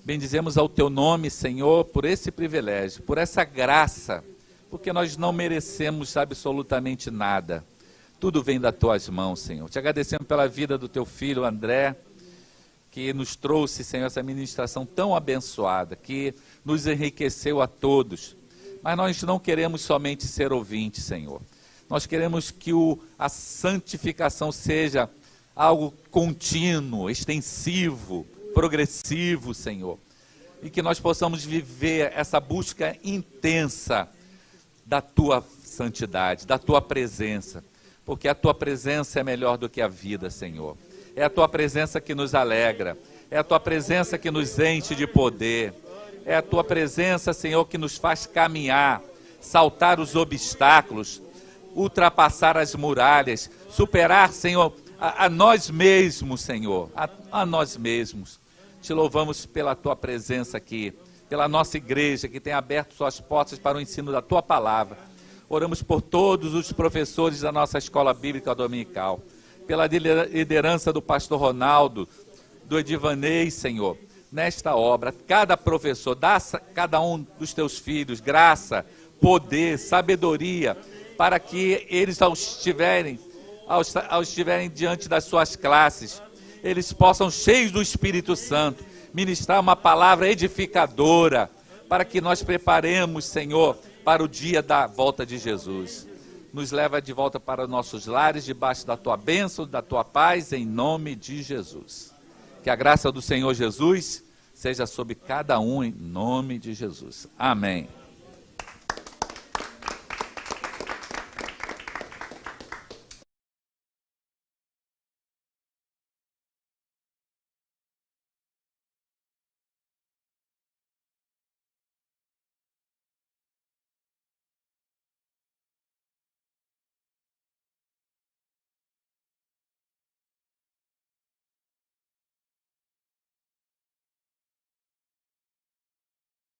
Bendizemos ao teu nome, Senhor, por esse privilégio, por essa graça, porque nós não merecemos absolutamente nada. Tudo vem das tuas mãos, Senhor. Te agradecemos pela vida do teu filho, André, que nos trouxe, Senhor, essa ministração tão abençoada, que nos enriqueceu a todos. Mas nós não queremos somente ser ouvintes, Senhor. Nós queremos que a santificação seja algo contínuo, extensivo, progressivo, Senhor. E que nós possamos viver essa busca intensa da tua santidade, da tua presença. Porque a tua presença é melhor do que a vida, Senhor. É a tua presença que nos alegra. É a tua presença que nos enche de poder. É a tua presença, Senhor, que nos faz caminhar, saltar os obstáculos, ultrapassar as muralhas, superar, Senhor, a nós mesmos, Senhor, a nós mesmos. Te louvamos pela tua presença aqui, pela nossa igreja que tem aberto suas portas para o ensino da tua palavra. Oramos por todos os professores da nossa escola bíblica dominical, pela liderança do pastor Ronaldo, do Edivanei, Senhor, nesta obra. Cada professor, dá a cada um dos teus filhos graça, poder, sabedoria, para que eles, ao estiverem diante das suas classes, eles possam, cheios do Espírito Santo, ministrar uma palavra edificadora, para que nós preparemos, Senhor, para o dia da volta de Jesus. Nos leva de volta para nossos lares, debaixo da tua bênção, da tua paz, em nome de Jesus. Que a graça do Senhor Jesus seja sobre cada um, em nome de Jesus. Amém.